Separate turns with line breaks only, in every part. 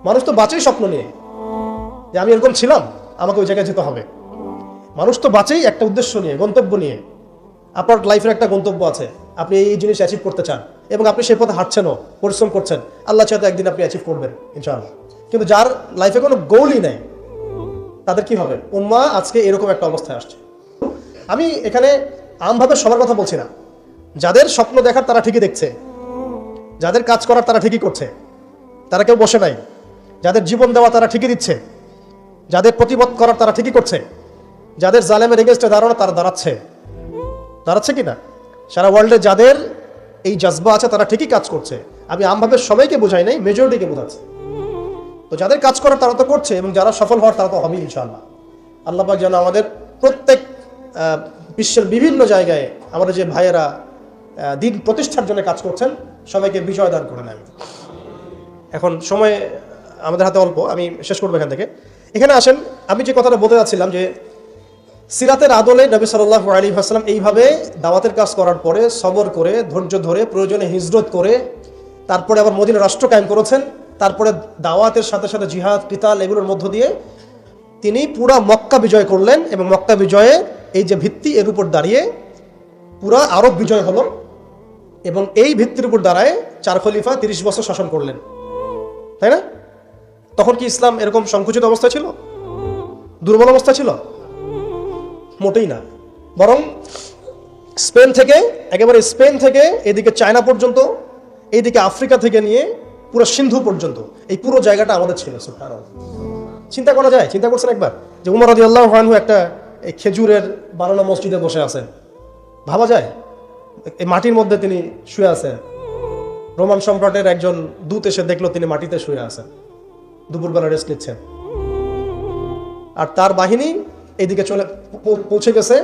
মানুষ তো বাঁচেই স্বপ্ন নিয়ে, যে আমি এরকম ছিলাম, আমাকে ওই জায়গায় যেতে হবে। মানুষ তো বাঁচেই একটা উদ্দেশ্য নিয়ে, গন্তব্য নিয়ে। আপনার লাইফের একটা গন্তব্য আছে, আপনি এই জিনিস অ্যাচিভ করতে চান এবং আপনি সেই পথে হাঁটছেনও, পরিশ্রম করছেন, আল্লাহ চাইতে একদিন আপনি অ্যাচিভ করবেন ইনশাআল্লাহ। কিন্তু যার লাইফে কোনো গোলই নেই, তাদের কি হবে? উম্মাহ আজকে এরকম একটা অবস্থায় আসছে। আমি এখানে আমভাবে সবার কথা বলছি না। যাদের স্বপ্ন দেখার তারা ঠিকই দেখছে, যাদের কাজ করার তারা ঠিকই করছে, তারা কেউ বসে নাই। যাদের জীবন দেওয়া তারা ঠিকই দিচ্ছে, যাদের প্রতিবাদ করার তারা ঠিকই করছে, যাদের জালেমের এগেইনস্টে দাঁড়ানো তারা দাঁড়াচ্ছে কি না? সারা ওয়ার্ল্ডে যাদের এই জজবা আছে তারা ঠিকই কাজ করছে। আমি আমভাবে সবাইকে বোঝাই নাই, মেজরিটিকে বোঝাচ্ছি। তো যাদের কাজ করার তারা তো করছে, এবং যারা সফল হওয়ার তারা তো হবেই ইনশাআল্লাহ। আল্লাহ পাক যেন আমাদের প্রত্যেক বিশ্বের বিভিন্ন জায়গায় আমাদের যে ভাইয়েরা দিন প্রতিষ্ঠার জন্য কাজ করছেন, সবাইকে বিজয় দান করে নেন। এখন সময় আমাদের হাতে অল্প, আমি শেষ করবো এখান থেকে। এখানে আসেন, আমি যে কথাটা বলতে যাচ্ছিলাম যে সিরাতের আদলে নবী সাল্লাল্লাহু আলাইহি ওয়াসাল্লাম এইভাবে দাওয়াতের কাজ করার পরে সবর করে, ধৈর্য ধরে, প্রয়োজনে হিজরত করে, তারপরে আবার মদিনা রাষ্ট্র কায়েম করেছেন। তারপরে দাওয়াতের সাথে সাথে জিহাদ, কিতাল এগুলোর মধ্য দিয়ে তিনি পুরা মক্কা বিজয় করলেন, এবং মক্কা বিজয়ে এই যে ভিত্তি, এর উপর দাঁড়িয়ে পুরা আরব বিজয় হলো, এবং এই ভিত্তির উপর দাঁড়ায় 4 খলিফা 30 বছর শাসন করলেন, তাই না? তখন কি ইসলাম এরকম সংকুচিত অবস্থা ছিল, দুর্বল অবস্থা ছিল? মোটেই না। বরং স্পেন থেকে এদিকে চায়না পর্যন্ত, এইদিকে আফ্রিকা থেকে নিয়ে পুরো সিন্ধু পর্যন্ত এই পুরো জায়গাটা আমাদের ছিল। সুবহানাল্লাহ। চিন্তা করা যায়? চিন্তা করছেন একবার যে উমর রাদিয়াল্লাহু আনহু একটা এই খেজুরের বানানো মসজিদে বসে আছেন? ভাবা যায়? এই মাটির মধ্যে তিনি শুয়ে আছেন। রোমান সম্রাটের একজন দূত এসে দেখলো তিনি মাটিতে শুয়ে আছেন, দুপুরবেলা রেস্ট নিচ্ছেন, আর তার বাহিনী এইদিকে পৌঁছে গেছে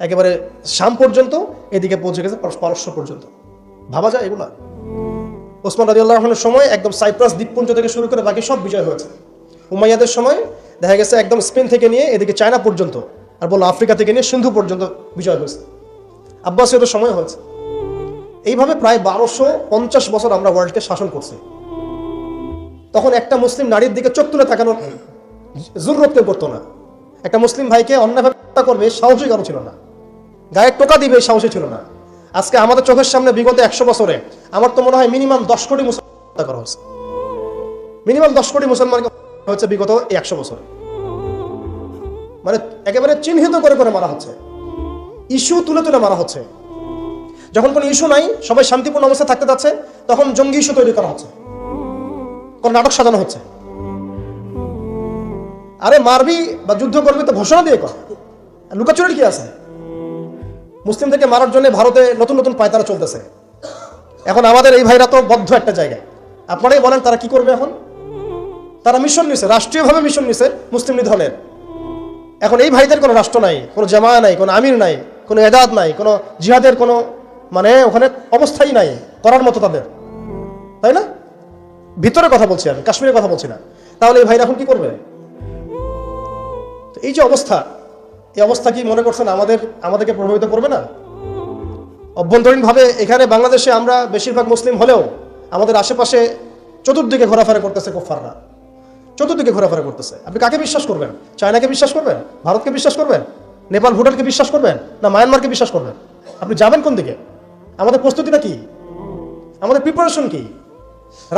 একেবারে শাম পর্যন্ত, এদিকে পৌঁছে গেছে পারস্য পর্যন্ত। ভাবা যায় এগুলা? ওসমান রাদিয়াল্লাহু আনহুর সময় একদম সাইপ্রাস দ্বীপপুঞ্জ থেকে শুরু করে বাকি সব বিজয় হয়েছে। উমাইয়াদের সময় দেখা গেছে একদম স্পেন থেকে নিয়ে এদিকে চায়না পর্যন্ত, আর বললো আফ্রিকা থেকে নিয়ে সিন্ধু পর্যন্ত বিজয় হয়েছে। আব্বাসীয়দের সময় হয়েছে। এইভাবে প্রায় 1250 বছর আমরা ওয়ার্ল্ডকে শাসন করছি। তখন একটা মুসলিম নারীর দিকে চোখ তুলে তাকানোর জরুরত কেউ করতো না। একটা মুসলিম ভাইকে অন্যায়ভাবে হত্যা করবে সাহসী কারো ছিল না, গায়ে টোকা দিবে সাহসী ছিল না। আজকে আমাদের চোখের সামনে বিগত 100 বছরে আমার তো মনে হয় মিনিমাম 10 কোটি মুসলমান হত্যা করা হয়েছে। মিনিমাম 10 কোটি মুসলমানকে হচ্ছে বিগত 100 বছরে, মানে একেবারে চিহ্নিত করে করে মারা হচ্ছে, ইস্যু তুলে তুলে মারা হচ্ছে। যখন কোনো ইস্যু নাই, সবাই শান্তিপূর্ণ অবস্থায় থাকতে যাচ্ছে, তখন জঙ্গি ইস্যু তৈরি করা হচ্ছে, কোন নাটক সাজানো হচ্ছে। আরে মারবি বা যুদ্ধ করবি তো ঘোষণা দিয়ে কর, লুকাচুরির কি আছে? মুসলিম থেকে মারার জন্য ভারতে নতুন নতুন পায়তারা চলতেছে। এখন আমাদের এই ভাইরা তো বদ্ধ একটা জায়গায়। আপনারাই বলেন তারা কি করবে এখন? তারা মিশন নিছে, রাষ্ট্রীয়ভাবে মিশন নিছে মুসলিম লীগ দলের। এখন এই ভাইদের কোনো রাষ্ট্র নাই, কোনো জামায়া নাই, কোনো আমির নাই, কোনো এদাদ নাই, কোনো জিহাদের কোনো মানে ওখানে অবস্থাই নাই করার মতো তাদের, তাই না? ভিতরে কথা বলছি আমি, কাশ্মীরের কথা বলছি না। তাহলে এই ভাইরা এখন কি করবে? এই যে অবস্থা, এই অবস্থা কি মনে করছেন আমাদেরকে প্রভাবিত করবে না? অভ্যন্তরীণভাবে এখানে বাংলাদেশে আমরা বেশিরভাগ মুসলিম হলেও আমাদের আশেপাশে চতুর্দিকে ঘোরাফেরা করতেছে কুফফাররা, চতুর্দিকে ঘোরাফেরা করতেছে। আপনি কাকে বিশ্বাস করবেন? চায়নাকে বিশ্বাস করবেন? ভারতকে বিশ্বাস করবেন? নেপাল ভুটানকে বিশ্বাস করবেন? না মায়ানমারকে বিশ্বাস করবেন? আপনি যাবেন কোন দিকে? আমাদের প্রস্তুতিটা কি? আমাদের প্রিপারেশন কি?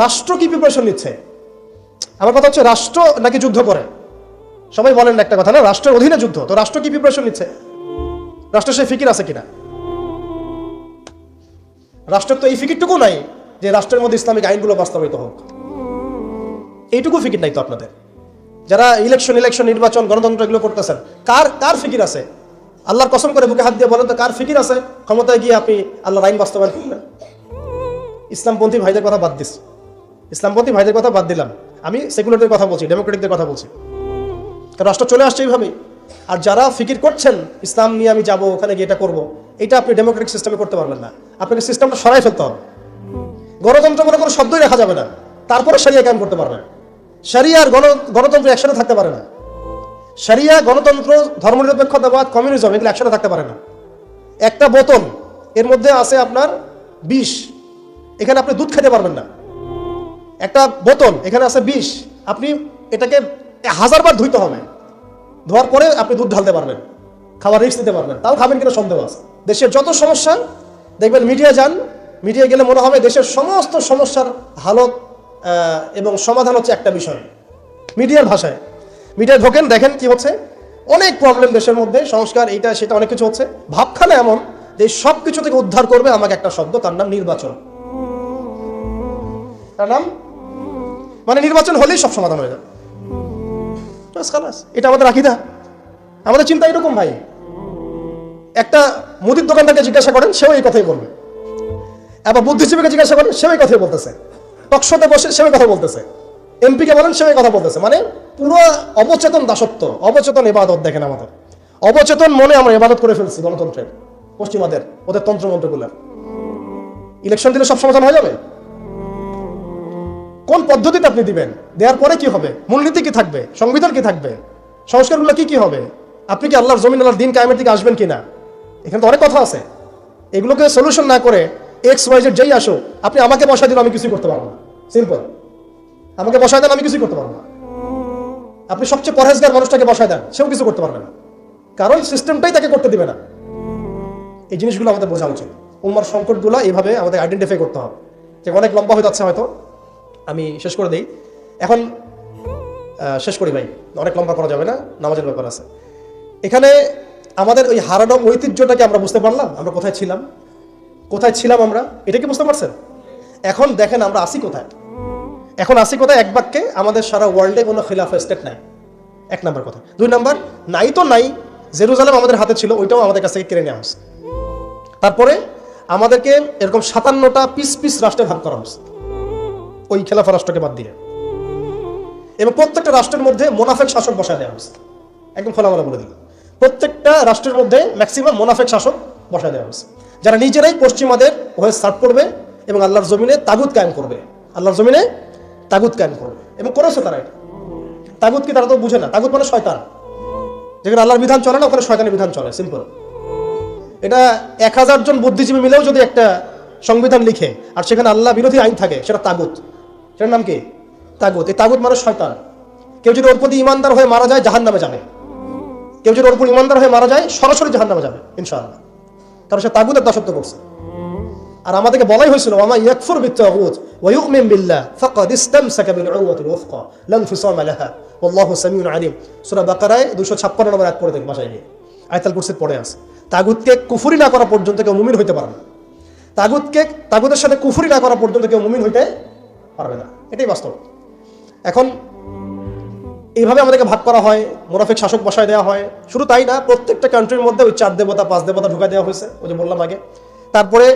রাষ্ট্র কি প্রিপারেশন নিচ্ছে? আমার কথা হচ্ছে রাষ্ট্র নাকি যুদ্ধ করে? সবাই বলেন একটা কথা না, রাষ্ট্রের অধীনে যুদ্ধ। তো রাষ্ট্র কি প্রিপারেশন নিচ্ছে? রাষ্ট্রের সেই ফিকির আছে কিনা? রাষ্ট্রের তো এই ফিকিরটুকু নাই যে রাষ্ট্রের মধ্যে ইসলামিক আইনগুলো বাস্তবায়িত হোক। এইটুকু ফিকির নাই তো আপনাদের। যারা ইলেকশন নির্বাচন গণতন্ত্র এগুলো করতেছেন, কার ফিকির আছে? আল্লাহর কসম করে বুকে হাত দিয়ে বলেন তো কার ফিকির আছে ক্ষমতায় গিয়ে আপনি আল্লাহর আইন বাস্তবায়ন করবেন? ইসলামপন্থী ভাইদের কথা বাদ দিস, ইসলামপন্থী ভাইদের কথা বাদ দিলাম, আমি সেকুলারদের কথা বলছি, ডেমোক্রেটিকদের কথা বলছি। রাষ্ট্র চলে আসছে এইভাবেই। আর যারা ফিকির করছেন ইসলাম নিয়ে আমি যাব, ওখানে গিয়ে এটা করবো, এটা আপনি ডেমোক্রেটিক সিস্টেমে করতে পারবেন না। আপনাকে সিস্টেমটা সরাই ফেলতে হবে। গণতন্ত্র বলে কোনো শব্দই রাখা যাবে না, তারপরে শরিয়া কায়েম করতে পারবেন। শরিয়া আর গণতন্ত্র একসাথে থাকতে পারে না। শরিয়া, গণতন্ত্র, ধর্মনিরপেক্ষতাবাদ, কমিউনিজম এগুলো একসাথে থাকতে পারে না। একটা বোতল, এর মধ্যে আছে আপনার বিষ, এখানে আপনি দুধ খেতে পারবেন না। একটা বোতল, এখানে আছে বিষ, আপনি এটাকে 1000 বার ধুইতে হবে, ধোয়ার পরে আপনি দুধ ঢালতে পারবেন, খাবার রিস্ক দিতে পারবেন, তাও খাবেন কিনা সন্দেহ আছে। দেশের যত সমস্যা দেখবেন, মিডিয়া যান, মিডিয়া গেলে মনে হবে দেশের সমস্ত সমস্যার হালত এবং সমাধান হচ্ছে একটা বিষয়, মিডিয়ার ভাষায়। মিডিয়ায় ঢোকেন, দেখেন কি হচ্ছে, অনেক প্রবলেম দেশের মধ্যে, সংস্কার এইটা সেটা অনেক কিছু হচ্ছে। ভাবখানা এমন যে সব কিছু থেকে উদ্ধার করবে আমাকে একটা শব্দ, তার নাম নির্বাচন। তার নাম মানে নির্বাচন হলেই সব সমাধান হয়ে যাবে। এটা আমাদের আকীদা, আমাদের চিন্তা এরকম ভাই। একটা মুদির দোকানদারকে জিজ্ঞাসা করেন, সেও এই কথাই বলবে। আবার বুদ্ধিজীবীকে জিজ্ঞাসা করেন, সেও এই কথাই বলতেছে। টকশোতে বসে সেও কথা বলতেছে। এমপিকে বলেন, সেও কথা বলতেছে। মানে পুরো অবচেতন দাসত্ব, অবচেতন ইবাদত। দেখেন আমাদের অবচেতন মনে আমরা ইবাদত করে ফেলছি গণতন্ত্রের, পশ্চিমাদের ওদের তন্ত্রমন্ত্রগুলো। ইলেকশন দিলে সব সমাধান হয়ে যাবে? কোন পদ্ধতিতে আপনি দিবেন? দেওয়ার পরে কি হবে? মূলনীতি কি থাকবে? সংবিধান কি থাকবে? সংস্কারগুলো কি কি হবে? আপনি কি আল্লাহর জমিন, আল্লাহর দিন কায়েমের দিকে আসবেন কিনা? এখানে তো অনেক কথা আছে। এগুলোকে সলিউশন না করে XYZ যেই আসো, আপনি আমাকে বসায় দিলে আমি কিছুই করতে পারবো না। সিম্পল, আমাকে বসায় দেন, আমি কিছুই করতে পারবো না। আপনি সবচেয়ে পরহেজগার মানুষটাকে বসায় দেন, সেও কিছু করতে পারবে না, কারণ সিস্টেমটাই তাকে করতে দিবে না। এই জিনিসগুলো আমাদের বোঝা উচিত। উম্মার সংকটগুলো এইভাবে আমাদের আইডেন্টিফাই করতে হবে। যে অনেক লম্বা হয়ে যাচ্ছে, হয়তো আমি শেষ করে দিই এখন। শেষ করি ভাই, অনেক লম্বা করা যাবে না, নামাজের ব্যাপার আছে। এখানে আমাদের ওই হারানো ঐতিহ্যটাকে আমরা বুঝতে পারলাম, আমরা কোথায় ছিলাম, কোথায় ছিলাম আমরা, এটা কি বুঝতে পারছেন? এখন দেখেন আমরা আসি কোথায়। এখন আসি কোথায়? এক বাক্যে, আমাদের সারা ওয়ার্ল্ডে কোনো খিলাফা স্টেট নাই, 1 নাম্বার কথা। 2 নাম্বার, নাই তো নাই, জেরুজালেম আমাদের হাতে ছিল, ওইটাও আমাদের কাছ থেকে কেড়ে নেওয়া হয়েছে। তারপরে আমাদেরকে এরকম 57টা পিস পিস রাষ্ট্রে ভাগ করা হয়েছে, ওই খেলাফা রাষ্ট্রকে বাদ দিয়ে। এবং প্রত্যেকটা রাষ্ট্রের মধ্যে মোনাফেক শাসক বসায় দেওয়া হয়েছে। একদম খোলামেলা বলে দিল, প্রত্যেকটা রাষ্ট্রের মধ্যে ম্যাক্সিমাম মোনাফেক শাসক বসায় দেওয়া হয়েছে, যারা নিজেরাই পশ্চিমাদের হয়ে সার্ভ করবে এবং আল্লাহর জমিনে তাগুত কায়েম করবে, আল্লাহর জমিনে তাগুত কায়েম করবে। এবং করেছে তারা এটা। তাগুত কি তারা তো বুঝে না। তাগুত মানে শয়তান। যেখানে আল্লাহর বিধান চলে না, ওখানে শয়তানের বিধান চলে, সিম্পল। এটা 1000 জন বুদ্ধিজীবী মিলেও যদি একটা সংবিধান লিখে আর সেখানে আল্লাহ বিরোধী আইন থাকে, সেটা তাগুত। সেটার নাম কি? তাগুত। এই তাগুত মানে শয়তান। কেউ যদি ওর প্রতি ইমানদার হয়ে মারা যায়, জাহান্নামে যাবে। কেউ যদি ওর প্রতি ইমানদার হয়ে মারা যায়, সরাসরি জাহান্নামে যাবে ইনশাআল্লাহ, কারণ সে তাগুতের দাসত্ব করছে। আর আমাদেরকে বলাই হয়েছিল, ওয়ামা ইয়াকফুর বিত্তাগুত ওয়া ইউমিন বিল্লাহ ফাকাদ ইসতামসাকা বিল উরওয়াতিল ওয়াসকা লা ইনফিসামা লাহা ওয়াল্লাহু সামিউন আলিম। সূরা বাকারায় 256 নম্বর আয়াত পড়ে দেখুন, ভাষায় নিয়ে আয়াতুল কুরসিতে পড়ে আছে। তাগুতকে কুফরি না করা পর্যন্ত কেউ মুমিন হইতে পারে না। তাগুতের সাথে কুফরি না করা পর্যন্ত কেউ মুমিন হইতে পারবে না, এটাই বাস্তব। এখন এইভাবে আমাদেরকে ভাগ করা হয়, মুনাফিক শাসক বসায় দেওয়া হয়। শুধু তাই না, প্রত্যেকটা কান্ট্রির মধ্যে ওই 4 দেবতা 5 দেবতা ঢুকাই দেওয়া হয়েছে, ওই যে বললাম আগে। তারপরে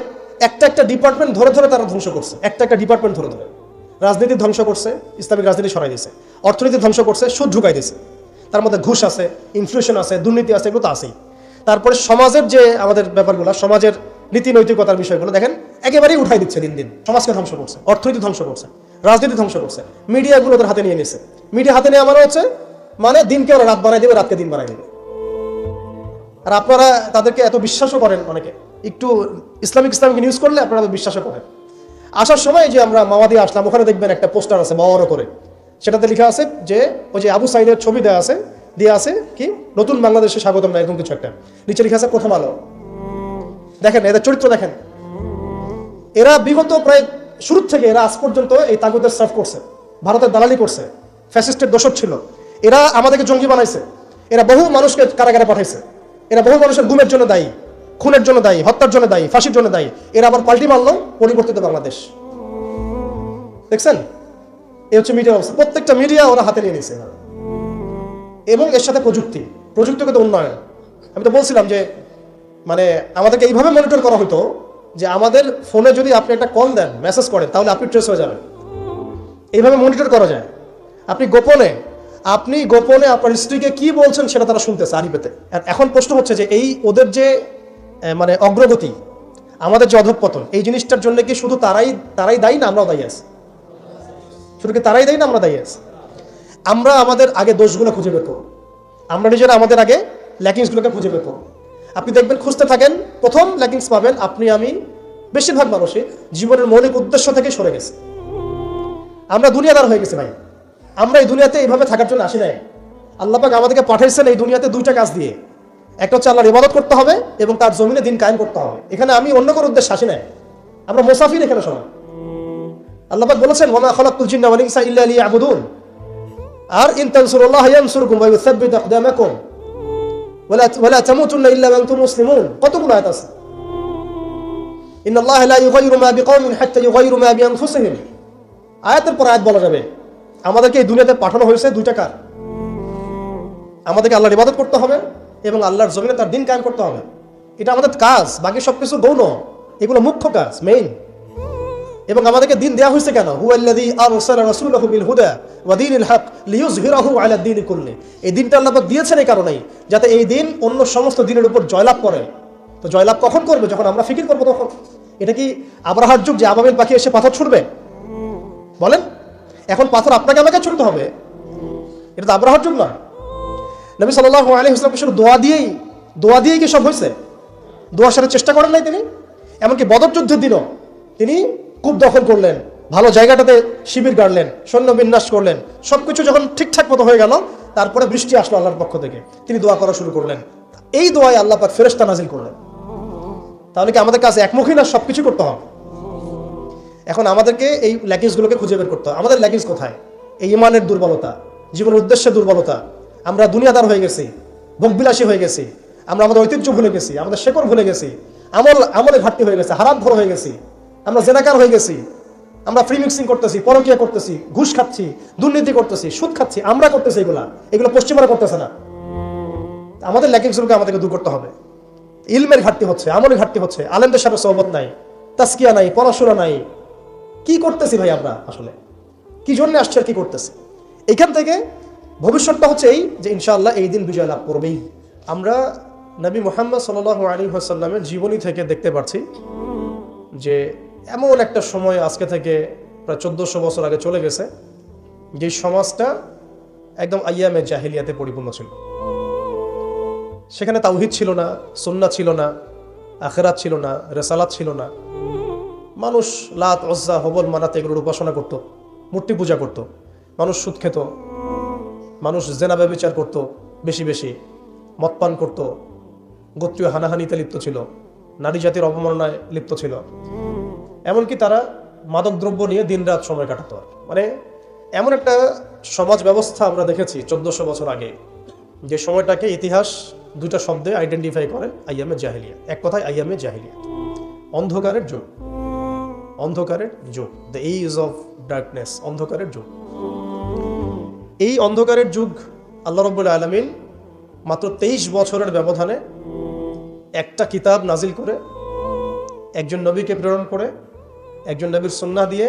একটা ডিপার্টমেন্ট ধরে ধরে তারা ধ্বংস করছে, একটা ডিপার্টমেন্ট ধরে ধরে। রাজনীতি ধ্বংস করছে, ইসলামিক রাজনীতি সরাই দিয়েছে। অর্থনীতি ধ্বংস করছে, সুদ ঢুকাই দিয়েছে। তার মধ্যে ঘুষ আছে, ইনফ্লেশন আছে, দুর্নীতি আছে, এগুলো তো আছেই। তারপরে সমাজের যে আমাদের ব্যাপারগুলো, সমাজের নীতি নৈতিকতার বিষয়গুলো দেখেন একেবারেই উঠাই দিচ্ছে দিন দিন। সমাজকে ধ্বংস করছে, অর্থনীতি ধ্বংস করছে, রাজনীতি ধ্বংস করছে, মিডিয়াগুলো ওদের হাতে নিয়ে নিয়েছে। মিডিয়া হাতে নেওয়া মানে হচ্ছে মানে দিনকে ওরা রাত বানাই দেবে, রাতকে দিন বানাই দেবে। আর আপনারা তাদেরকে এত বিশ্বাসও করেন, অনেকে একটু ইসলামিক নিউজ করলে আপনারা বিশ্বাসও করেন। আসার সময় যে আমরা মাওয়াদি আসলাম, ওখানে দেখবেন একটা পোস্টার আছে বড় করে, সেটাতে লেখা আছে যে ওই যে আবু সাইদের ছবি দেওয়া আছে, দিয়ে আছে কি নতুন বাংলাদেশে স্বাগতম না এরকম কিছু একটা, নিচে লেখা আছে প্রথম আলো। দেখেন এদের চরিত্র দেখেন। এরা বিগত প্রায় শুরু থেকে এরা আজ পর্যন্ত এই তাগুতের সার্ভ করছে, ভারতের দালালি করছে, ফ্যাসিস্টের দোষর ছিল। এরা আমাদেরকে জঙ্গি বানাইছে, এরা বহু মানুষকে কারাগারে পাঠাইছে, এরা বহু মানুষের গুমের জন্য দায়ী, খুনের জন্য দায়ী, হত্যার জন্য দায়ী, ফাঁসির জন্য দায়ী। এরা আবার পাল্টি মারলো পরিবর্তিত বাংলাদেশ। দেখছেন, এই হচ্ছে মিডিয়ার অবস্থা। প্রত্যেকটা মিডিয়া ওরা হাতে নিয়ে নিয়েছে। এবং এর সাথে প্রযুক্তিগত উন্নয়ন। আমি তো বলছিলাম যে মানে আমাদেরকে এইভাবে মনিটর করা হতো যে আমাদের ফোনে যদি আপনি একটা কল দেন, মেসেজ করেন, তাহলে আপনি ট্রেস হয়ে যাবেন। এইভাবে মনিটর করা যায়। আপনি গোপনে আপনার স্ত্রীকে কি বলছেন সেটা তারা শুনতেছে আরিফেতে। এখন প্রশ্ন হচ্ছে যে এই ওদের যে মানে অগ্রগতি, আমাদের যে অধঃপতন, এই জিনিসটার জন্য কি শুধু তারাই দায়ী না আমরাও দায়ী আছি? শুধু কি তারাই দায়ী না আমরা দায়ী আছি? আমরা আমাদের আগে দোষগুলো খুঁজে বের করব। আমরা নিজেরা আমাদের আগে ল্যাকিংসগুলোকে খুঁজে বের করব। আপনি দেখবেন, খুঁজতে থাকেন, প্রথম ল্যাকিংস পাবেন আপনি, আমি, বেশিরভাগ মানুষই জীবনের মৌলিক উদ্দেশ্য থেকে সরে গেছে। আমরা দুনিয়াদার হয়ে গেছি ভাই। আমরা এই দুনিয়াতে এইভাবে থাকার জন্য আসি নাই। আল্লাহ পাক আমাদেরকে পাঠাইছেন এই দুনিয়াতে দুইটা কাজ দিয়ে। একটা হচ্ছে আল্লাহর ইবাদত করতে হবে এবং তার জমিনে দিন কায়েম করতে হবে। এখানে আমি অন্য কোনো উদ্দেশ্যে আসি নাই, আমরা মুসাফির এখানে সবাই। আল্লাহ পাক বলেছেন ওয়ামা খালাকতুল জিন্না ওয়াল ইনসা ইল্লা লিয়াবুদুন, আর ইন তানসুরুল্লাহ ইয়ানসুরকুম ওয়া ইউসাব্বিত আকদামাকুম ওয়ালা তামুতুন্না ইল্লা ওয়া আনতুম মুসলিমুন। কতগুলো আয়াত আছে। ইন্নাল্লাহা লা ইউগাইয়িরু মা বিকওমিন হাত্তা ইউগাইয়িরু মা বিআনফুসিহিম। আয়াতের পর আয়াত বলা যাবে আমাদেরকে এই দুনিয়াতে পাঠানো হয়েছে দুইটা কাজ। আমাদেরকে আল্লাহর ইবাদত করতে হবে এবং আল্লাহর জমিনে তার দিন কায়েম করতে হবে। এটা আমাদের কাজ, বাকি সবকিছু গৌণ, এগুলো মুখ্য কাজ, মেইন। এবং আমাদেরকে দিন দেয়া হয়েছে কেন? হুয়াল্লাযী আরসালা রাসূলাহু বিল হুদা ওয়া দীনিল হক লিইয়ুযহিরাহু আলা দ্বীনি কুল্লি। এই দিনটা আল্লাহ পাক দিয়েছেন এই কারণেই যাতে এই দিন অন্য সমস্ত দিনের উপর জয়লাভ করে। তো জয়লাভ কখন করবে? যখন আমরা ফিকির করবো তখন। এটা কি আব্রাহার যুগ যে আবাবিল পাখি এসে পাথর ছুড়বে? বলেন, এখন পাথর আপনাকে আমাকে ছুড়তে হবে? এটা তো আব্রাহার যুগ না। নবী সাল্লাল্লাহু আলাইহি ওয়াসাল্লাম শুধু দোয়া দিয়েই কি সব হয়েছে? দোয়ার সাথে চেষ্টা করেন নাই তিনি? এমনকি বদর যুদ্ধের দিনও তিনি কূপ দখল করলেন, ভালো জায়গাটাতে শিবির গাড়লেন, সৈন্য বিন্যাস করলেন, সবকিছু যখন ঠিকঠাক মতো হয়ে গেল তারপরে বৃষ্টি আসলো আল্লাহর পক্ষ থেকে, তিনি দোয়া করা শুরু করলেন। এই দোয়ায় আল্লাহ পাক ফেরেশতা নাজিল করলেন। তাহলে কি আমাদের কাছে একমুখী না সবকিছু করতে হবে? এখন আমাদেরকে এই ল্যাকিংসগুলোকে খুঁজে বের করতে হবে। আমাদের ল্যাকিংস কোথায়? এই ইমানের দুর্বলতা, জীবনের উদ্দেশ্যের দুর্বলতা। আমরা দুনিয়াদার হয়ে গেছি, ভোগবিলাসী হয়ে গেছি, আমরা আমাদের ঐতিহ্য ভুলে গেছি, আমাদের শেকড় ভুলে গেছি, আমলে ঘাটতি হয়ে গেছে, হারামখোর হয়ে গেছি, আমরা জেনাকার হয়ে গেছি, আমরা ফ্রি মিক্সিং করতেছি, পরকীয়া করতেছি, ঘুষ খাচ্ছি, দুর্নীতি করতেছি, সুদ খাচ্ছি, আমরা করতেছি। এগুলো পশ্চিমারা করতেছে না। আমাদের ল্যাকিংসগুলোকে আমাদেরকে দূর করতে হবে। ইলমের ঘাটতি হচ্ছে, আমলের ঘাটতি হচ্ছে, আলেমদের সাথে সোহবত নাই, তাসকিয়া নাই, পড়াশোনা নাই। কি করতেছি ভাই আমরা? আসলে কি জন্য আসছে আর কি করতেছি? এখান থেকে ভবিষ্যৎটা হচ্ছে এই যে ইনশাআল্লাহ এই দিন বিজয় লাভ করবেই। আমরা নবী মুহাম্মদ সাল্লাল্লাহু আলাইহি ওয়াসাল্লামের জীবনী থেকে দেখতে পাচ্ছি যে এমন একটা সময় আজকে থেকে প্রায় 1400 বছর আগে চলে গেছে, যে সমাজটা একদম আইয়ামে জাহিলিয়াতে পরিপূর্ণ ছিল। সেখানে তাওহীদ ছিল না, সুন্নাহ ছিল না, আখিরাত ছিল না, রিসালাত ছিল না। মানুষ লাত, উজ্জা, হবল, মানাত এগুলোর উপাসনা করত, মূর্তি পূজা করত, মানুষ সুদ খেত, মানুষ জেনা ব্যভিচার করত, বেশি বেশি মদ পান করত, গোত্রীয় হানাহানিতে লিপ্ত ছিল, নারী জাতির অবমাননায় লিপ্ত ছিল, এমনকি তারা মাদক দ্রব্য নিয়ে দিনরাত সময় কাটাতো। মানে এমন একটা সমাজ ব্যবস্থা আমরা দেখেছি 1400 বছর আগে, যে সময়টাকে ইতিহাস দুইটা শব্দে আইডেন্টিফাই করে, আইয়ামে জাহিলিয়া। এক কথায় আইয়ামে জাহিলিয়া, অন্ধকারের যুগ, অন্ধকারের যুগ, দ্য এজ অফ ডার্কনেস, অন্ধকারের যুগ। এই অন্ধকারের যুগ আল্লাহ রাব্বুল আলামিন মাত্র 23 বছরের ব্যবধানে একটা কিতাব নাজিল করে, একজন নবীকে প্রেরণ করে, একজন নবীর সুন্নাহ দিয়ে,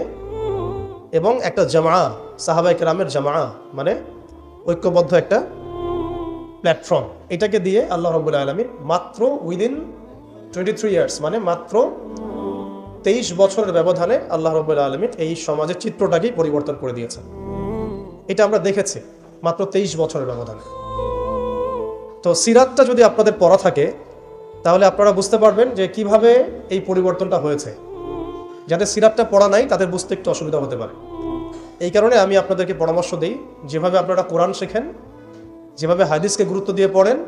এবং একটা জামা, সাহাবায়ে কেরামের জামা, মানে ঐক্যবদ্ধ একটা প্ল্যাটফর্ম, এটাকে দিয়ে আল্লাহ রাব্বুল আলামিন মাত্র উইদিন 23 ইয়ার্স, মানে মাত্র 23 বছরের ব্যবধানে আল্লাহ রাব্বুল আলামিন এই সমাজের চিত্রটাকেই পরিবর্তন করে দিয়েছেন। এটা আমরা দেখেছি মাত্র 23 বছরের ব্যবধানে। তো সিরাতটা যদি আপনাদের পড়া থাকে তাহলে আপনারা বুঝতে পারবেন যে কিভাবে এই পরিবর্তনটা হয়েছে। যাদের সিরাতটা পড়া নাই তাদের বুঝতে একটু অসুবিধা হতে পারে। এই কারণে আমি আপনাদেরকে পরামর্শ দিই, যেভাবে আপনারা কোরআন শেখেন, যেভাবে হাদিসকে গুরুত্ব দিয়ে পড়েন,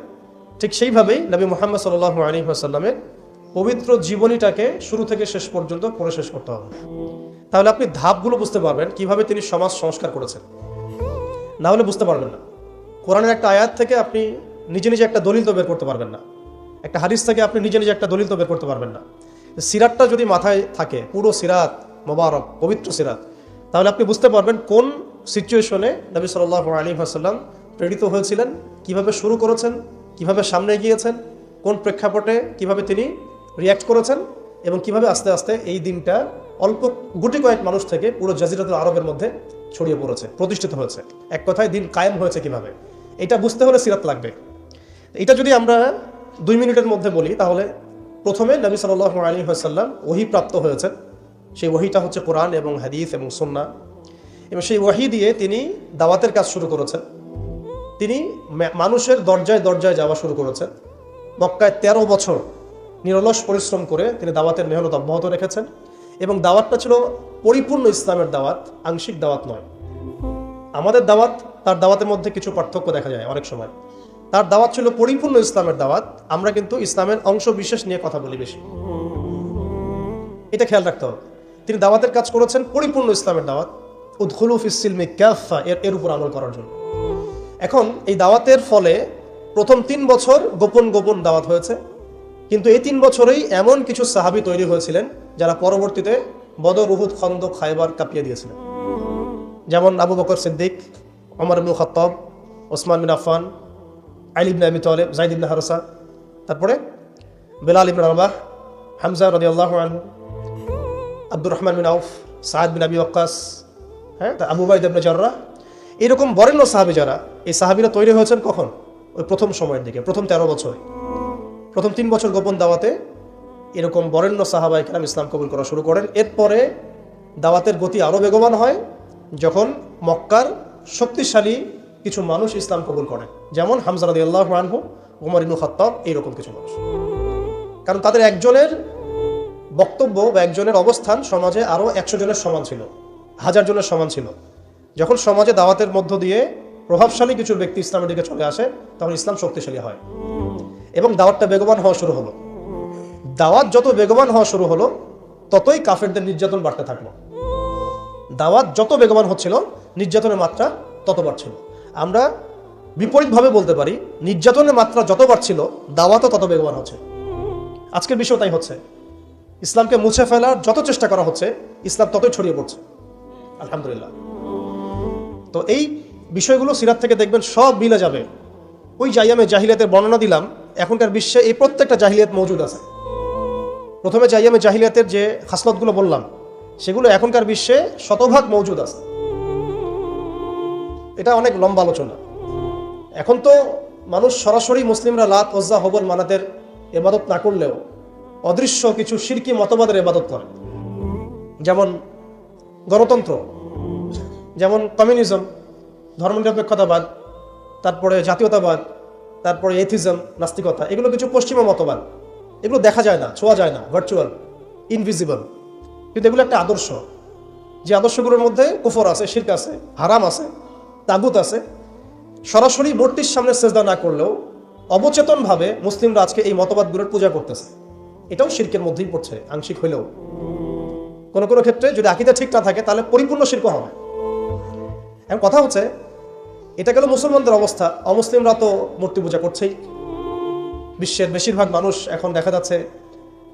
ঠিক সেইভাবেই নবী মুহাম্মদ সাল্লাল্লাহু আলাইহি ওয়াসাল্লামের পবিত্র জীবনীটাকে শুরু থেকে শেষ পর্যন্ত পড়ে শেষ করতে হবে। তাহলে আপনি ধাপগুলো বুঝতে পারবেন কিভাবে তিনি সমাজ সংস্কার করেছেন। না হলে বুঝতে পারবেন না। কোরআনের একটা আয়াত থেকে আপনি নিজে নিজে একটা দলিল তো বের করতে পারবেন না, একটা হাদিস থেকে আপনি নিজে নিজে একটা দলিল তো বের করতে পারবেন না। সিরাতটা যদি মাথায় থাকে, পুরো সিরাত মোবারক, পবিত্র সিরাত, তাহলে আপনি বুঝতে পারবেন কোন সিচুয়েশনে নবী সাল্লাল্লাহু আলাইহি ওয়াসাল্লাম প্রেরিত হয়েছিলেন, কিভাবে শুরু করেছেন, কিভাবে সামনে গিয়েছেন, কোন প্রেক্ষাপটে কিভাবে তিনি রিয়্যাক্ট করেছেন, এবং কিভাবে আস্তে আস্তে এই দিনটা অল্প গুটি কয়েক মানুষ থেকে পুরো জাজিরাতুল আরবের মধ্যে ছড়িয়ে পড়েছে, প্রতিষ্ঠিত হয়েছে। এক কথায় দিন কায়েম হয়েছে কিভাবে, এটা বুঝতে হলে সিরাত লাগবে। এটা যদি আমরা 2 মিনিটের মধ্যে বলি, তাহলে প্রথমে নবী সাল্লাল্লাহু আলাইহি ওয়াসাল্লাম ওহী প্রাপ্ত হয়েছেন। সেই ওহীটা হচ্ছে কোরআন এবং হাদিস এবং সুন্নাহ, এবং সেই ওহী দিয়ে তিনি দাওয়াতের কাজ শুরু করেছেন। তিনি মানুষের দরজায় দরজায় যাওয়া শুরু করেছেন। মক্কায় 13 বছর নিরলস পরিশ্রম করে তিনি দাওয়াতের মেহনত অব্যাহত রেখেছেন, এবং দাওয়াতটা ছিল পরিপূর্ণ ইসলামের দাওয়াত, আংশিক দাওয়াত নয়। আমাদের দাওয়াত তার দাওয়াতের মধ্যে কিছু পার্থক্য দেখা যায় অনেক সময়। তার দাওয়াত ছিল পরিপূর্ণ ইসলামের দাওয়াত, আমরা কিন্তু ইসলামের অংশ বিশেষ নিয়ে কথা বলি বেশি। এটা খেয়াল রাখতে হবে। তিনি দাওয়াতের কাজ করেছেন পরিপূর্ণ ইসলামের দাওয়াত, উদখুলু ফিস সিলমি কাফা, এর উপর আমল করার জন্য। এখন এই দাওয়াতের ফলে প্রথম 3 বছর গোপন গোপন দাওয়াত হয়েছে, কিন্তু এই 3 বছরেই এমন কিছু সাহাবী তৈরি হয়েছিলেন যারা পরবর্তীতে বদর, উহুদ, খন্দক, খায়বার কাঁপিয়ে দিয়েছিলেন। যেমন আবু বকর সিদ্দিক, ওমর ইবনে খাত্তাব, ওসমান বিন আফফান, আলী ইবনে আবি তালেব, যায়েদ ইবনে হারসা, তারপরে বেলাল ইবনে রাবাহ, হামজা রাদিয়াল্লাহু আনহু, আব্দুর রহমান বিন আউফ, সাদ বিন আবি ওয়াক্কাস, আবু উবাইদা ইবনে জাররাহ, এরকম বরেণ্য সাহাবী যারা, এই সাহাবীরা তৈরি হয়েছেন কখন? ওই প্রথম সময়ের দিকে, প্রথম 13 বছরে, প্রথম 3 বছর গোপন দাওয়াতে এরকম বরেণ্য সাহাবায়ে কেরাম ইসলাম কবুল করা শুরু করেন। এরপরে দাওয়াতের গতি আরও বেগবান হয় যখন মক্কার শক্তিশালী কিছু মানুষ ইসলাম কবুল করেন, যেমন হামজা রাদিয়াল্লাহু আনহু, ওমর ইবনে খাত্তাব, এইরকম কিছু মানুষ। কারণ তাদের একজনের বক্তব্য বা একজনের অবস্থান সমাজে আরও 100 জনের সমান ছিল, 1000 জনের সমান ছিল। যখন সমাজে দাওয়াতের মধ্য দিয়ে প্রভাবশালী কিছু ব্যক্তি ইসলামের দিকে চলে আসে, তখন ইসলাম শক্তিশালী হয় এবং দাওয়াতটা বেগবান হওয়া শুরু হলো। দাওয়াত যত বেগবান হওয়া শুরু হলো, ততই কাফেরদের নির্যাতন বাড়তে থাকলো। দাওয়াত যত বেগবান হচ্ছিল, নির্যাতনের মাত্রা তত বাড়ছিল। আমরা বিপরীতভাবে বলতে পারি, নির্যাতনের মাত্রা যত বাড়ছিল, দাওয়াতও তত বেগবান হচ্ছে। আজকের বিষয় তাই হচ্ছে। ইসলামকে মুছে ফেলার যত চেষ্টা করা হচ্ছে, ইসলাম ততই ছড়িয়ে পড়ছে, আলহামদুলিল্লাহ। তো এই বিষয়গুলো সিরাত থেকে দেখবেন সব মিলে যাবে। ওই যে আইয়ামে জাহিলিয়াতের বর্ণনা দিলাম, এখনকার বিশ্বে এই প্রত্যেকটা জাহিলিয়াত মজুদ আছে। প্রথমে যে আইয়ামে জাহিলিয়াতের যে খাসলতগুলো বললাম, সেগুলো এখনকার বিশ্বে শতভাগ মজুদ আছে। এটা অনেক লম্বা আলোচনা। এখন তো মানুষ সরাসরি মুসলিমরা লাত, ওজ্জা, হবল, মানাতের ইবাদত না করলেও অদৃশ্য কিছু শিরকি মতবাদের ইবাদত করে, যেমন গণতন্ত্র, যেমন কমিউনিজম, ধর্মনিরপেক্ষতাবাদ, তারপরে জাতীয়তাবাদ, তারপরে এথিজম, নাস্তিকতা। এগুলো কিছু পশ্চিমা মতবাদ। এগুলো দেখা যায় না, ছোঁয়া যায় না, ভার্চুয়াল, ইনভিজিবল, কিন্তু এগুলো একটা আদর্শ। যে আদর্শগুলোর মধ্যে কুফর আছে, শিরক আছে, হারাম আছে, তাগুত আছে। সরাসরি মূর্তির সামনে সেজদা না করলেও অবচেতনভাবে মুসলিমরা আজকে এই মতবাদগুলোর পূজা করতেছে। এটাও শিরকের মধ্যেই পড়ছে, আংশিক হইলেও। কোনো কোনো ক্ষেত্রে যদি আকীদা ঠিক না থাকে, তাহলে পরিপূর্ণ শিরক হবে। এখন কথা হচ্ছে, এটা গেল মুসলমানদের অবস্থা। অমুসলিমরা তো মূর্তি পূজা করছেই। বিশ্বের বেশিরভাগ মানুষ এখন দেখা যাচ্ছে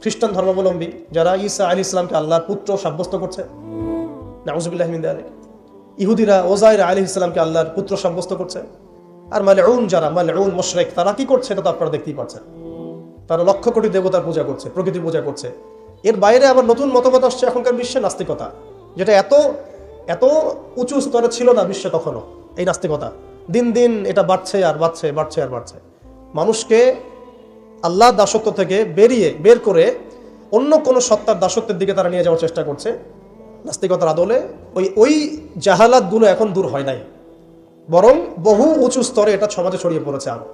খ্রিস্টান ধর্মাবলম্বী, যারা ঈসা আলাইহিস সালামকে আল্লাহর পুত্র সাব্যস্ত করছে, নাউযুবিল্লাহি মিন যালিক। ইহুদিরা ওজাইর আলাইহিস সালামকে আল্লাহর পুত্র সাব্যস্ত করছে। আর মালউন যারা, মালউন মুশরিক, তারা কি করছে এটা তো আপনারা দেখতেই পাচ্ছেন। তারা লক্ষ কোটি দেবতার পূজা করছে, প্রকৃতির পূজা করছে। এর বাইরে আবার নতুন মতবাদ আসছে এখনকার বিশ্বে, নাস্তিকতা, যেটা এত এত উঁচু স্তরে ছিল না বিশ্বে তখনও। এই নাস্তিকতা দিন দিন এটা বাড়ছে আর বাড়ছে, বাড়ছে আর বাড়ছে। মানুষকে আল্লাহর দাসত্ব থেকে বের করে অন্য কোনো সত্তার দাসত্বের দিকে তারা নিয়ে যাওয়ার চেষ্টা করছে নাস্তিকতার আদলে। ওই জাহালাতগুলো এখন দূর হয় নাই, বরং বহু উঁচু স্তরে এটা সমাজে ছড়িয়ে পড়েছে আরো।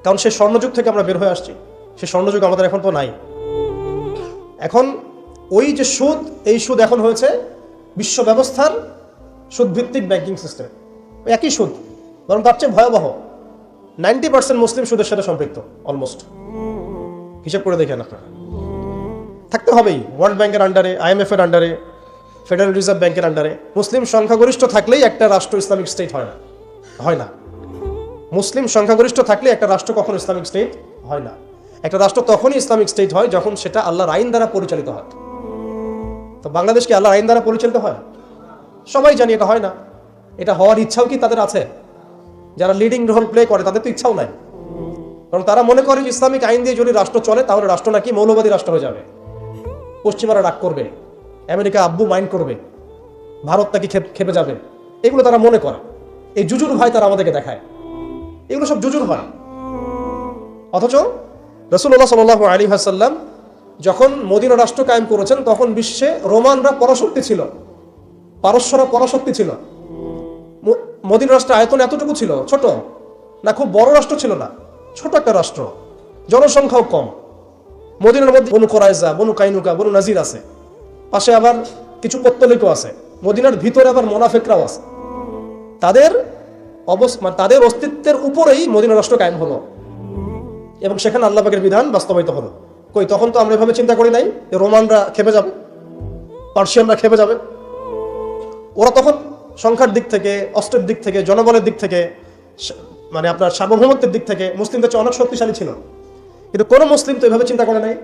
কারণ সে স্বর্ণযুগ থেকে আমরা বের হয়ে আসছি, সে স্বর্ণযুগ আমাদের এখন তো নাই। এখন ওই যে সুদ, এই সুদ এখন হয়েছে বিশ্ব ব্যবস্থার সুদভিত্তিক ব্যাংকিং সিস্টেম। একই সুদ, বরং তার চেয়ে ভয়াবহ। 90% মুসলিম সুদের সাথে সম্পৃক্ত, অলমোস্ট। হিসাব করে দেখেন আপনারা, থাকতে হবেই। ওয়ার্ল্ড ব্যাংকের আন্ডারে, IMF এর আন্ডারে, ফেডারেল রিজার্ভ ব্যাংকের আন্ডারে মুসলিম সংখ্যাগরিষ্ঠ থাকলেই একটা রাষ্ট্র ইসলামিক স্টেট হয় না। মুসলিম সংখ্যাগরিষ্ঠ থাকলে একটা রাষ্ট্র কখনো ইসলামিক স্টেট হয় না। একটা রাষ্ট্র তখনই ইসলামিক স্টেট হয় যখন সেটা আল্লাহর আইন দ্বারা পরিচালিত হয়। তো বাংলাদেশ কি আল্লাহর আইন দ্বারা পরিচালিত হয়? সবাই জানি এটা হয় না। এটা হওয়ার ইচ্ছাও কি তাদের আছে? যারা লিডিং রোল প্লে করে তাদের তো ইচ্ছাও নাই, কারণ তারা মনে করে ইসলামিক আইন দিয়ে যদি রাষ্ট্র চলে তাহলে রাষ্ট্র নাকি মৌলবাদী রাষ্ট্র হয়ে যাবে, পশ্চিমারা রাগ করবে, আমেরিকা আব্বু মাইন্ড করবে, ভারত নাকি খেপে যাবে। এগুলো তারা মনে করে। এই জুজুর ভয় তারা আমাদেরকে দেখায়। এগুলো সব জুজুর ভয়। অথচ রাসূলুল্লাহ সাল্লাল্লাহু আলাইহি ওয়াসাল্লাম যখন মদিনা রাষ্ট্র কায়েম করেছেন, তখন বিশ্বে রোমানরা পরাশক্তি ছিল, পারস্যরা পরাশক্তি ছিল। মদিনা রাষ্ট্রের আয়তন এতটুকু ছিল, ছোট না, খুব বড় রাষ্ট্র ছিল না, ছোট একটা রাষ্ট্র, জনসংখ্যাও কম। মদিনার মধ্যে বনু কুরাইজা, বনু কাইনুকা, বনু নাজির আছে, পাশে আবার কিছু পত্তলিকও আছে। মদিনার ভিতরে আবার মুনাফিকরাও আছে। তাদের তাদের অস্তিত্বের উপরেই মদিনা রাষ্ট্র কায়েম হলো এবং সেখানে আল্লাহ পাকের বিধান বাস্তবায়িত হলো। কই তখন তো আমরা এভাবে চিন্তা করি নাই যে রোমানরা খেপে যাবে, পার্সিয়ানরা খেপে যাবে। ওরা তখন সংখ্যার দিক থেকে, অস্ত্রের দিক থেকে, জনবলের দিক থেকে, মানে আপনার সার্বভৌমত্বের দিক থেকে মুসলিমদের চেয়ে অনেক শক্তিশালী ছিল। কিন্তু কোনো মুসলিম তো এভাবে চিন্তা করে নাই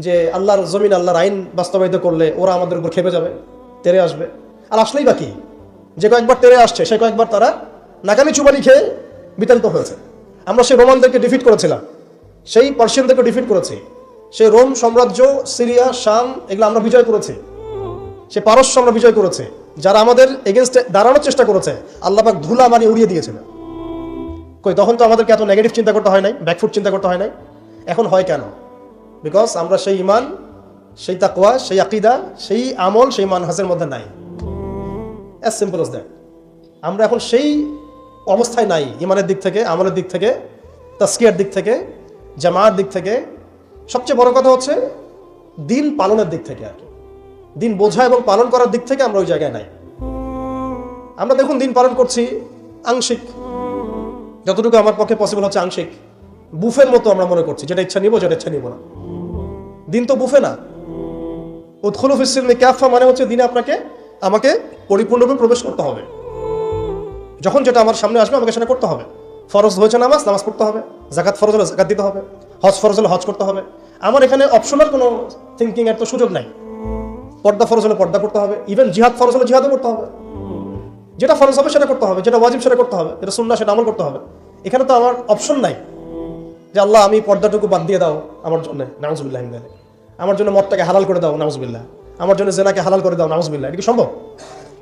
যে আল্লাহর জমিন, আল্লাহর আইন বাস্তবায়িত করলে ওরা আমাদের উপর খেপে যাবে, তেরে আসবে। আর আসলেই বাকি যে কয়েকবার তেরে আসছে সে কয়েকবার তারা নাকামি চুবানি খেয়ে বিতাড়িত হয়েছে। আমরা সেই রোমানদেরকে ডিফিট করেছিলাম, সেই পার্সিয়ানদেরকে ডিফিট করেছি, সেই রোম সাম্রাজ্য, সিরিয়া, শাম এগুলো আমরা বিজয় করেছি, সে পারস্য আমরা বিজয় করেছি। যারা আমাদের এগেনস্টে দাঁড়ানোর চেষ্টা করেছে আল্লাহ পাক ধুলা মারি উড়িয়ে দিয়েছিল। কই তখন তো আমাদেরকে এত নেগেটিভ চিন্তা করতে হয় নাই, ব্যাকফুট চিন্তা করতে হয় নাই। এখন হয় কেন? বিকজ আমরা সেই ইমান, সেই তাকওয়া, সেই আকীদা, সেই আমল, সেই মানহাজের মধ্যে নাই। As simple as that. আমরা এখন সেই অবস্থায় নাই, ইমানের দিক থেকে, আমলের দিক থেকে, তাসকিয়ার দিক থেকে, জামাতের দিক থেকে, সবচেয়ে বড় কথা হচ্ছে দিন পালনের দিক থেকে। আর কি দিন বোঝা এবং পালন করার দিক থেকে আমরা ওই জায়গায় নাই। আমরা দেখুন দিন পালন করছি আংশিক, যতটুকু আমার পক্ষে পসিবল হচ্ছে আংশিক, বুফের মতো আমরা মনে করছি, যেটা ইচ্ছা নিব, যেটা ইচ্ছা নিব না। দিন তো বুফে না। উদখুলু ফিস সিলমি কাফা মানে হচ্ছে দিনে আমাকে পরিপূর্ণরূপে প্রবেশ করতে হবে। যখন যেটা আমার সামনে আসবে আমাকে সেটা করতে হবে। ফরজ হয়েছে নামাজ পড়তে হবে, জাকাত ফরজ হলে জাকাত দিতে হবে, হজ ফরজ হলে হজ করতে হবে। আমার এখানে অপশনাল কোনো থিঙ্কিং এর তো সুযোগ নাই। পর্দা ফরজ হলে পর্দা করতে হবে, ইভেন জিহাদ ফরজ হলে জিহাদও করতে হবে। যেটা ফরজ হবে সেটা করতে হবে, যেটা ওয়াজিব সেটা করতে হবে, যেটা সুন্নাহ সেটা আমল করতে হবে। এখানে তো আমার অপশন নাই যে আল্লাহ আমি পর্দাটুকু বাদ দিয়ে দাও আমার জন্য, নাউজুবিল্লাহ, আমার জন্য মদটাকে হালাল করে দাও, নাউজুবিল্লাহ, আমার জন্য জেনাকে হালাল করে দাও, নাউজুবিল্লাহ। এটা কি সম্ভব?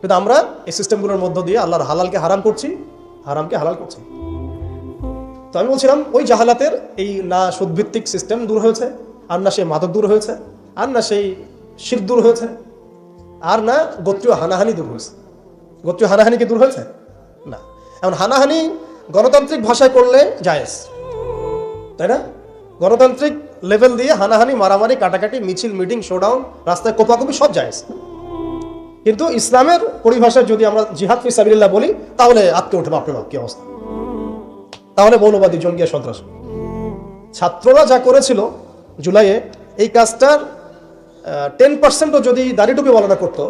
কিন্তু আমরা এই সিস্টেমগুলোর মধ্য দিয়ে আল্লাহর হালালকে হারাম করছি, হারামকে হালাল করছি। তো আমি বলছিলাম ওই জাহালাতের এই না সুদভিত্তিক সিস্টেম দূর হয়েছে, আর না সেই মাদক দূর হয়েছে, আর না সেই শিরক দূর হয়েছে, আর না গোত্রীয় হানাহানি দূর হয়েছে। গোত্রীয় হানাহানি কি দূর হয়েছে? না। এখন হানাহানি গণতান্ত্রিক ভাষায় করলে জায়েজ, তাই না? গণতান্ত্রিক লেভেল দিয়ে হানাহানি, মারামারি, কাটাকাটি, মিছিল, মিটিং, শোডাউন, রাস্তায় কোপাকুপি সব জায়েজ। কিন্তু ইসলামের পরিভাষায় যদি আমরা জিহাদ ফি সাবিলিল্লাহ বলি তাহলে আটকে ওঠে, বাপরে বাপ কি অবস্থা, তাহলে মৌলবাদী, জঙ্গি, সন্ত্রাস। ছাত্ররা যা করেছিল জুলাইয়ে, এই কাজটার 10% যদি দাড়ি টুপি বলাটা করতো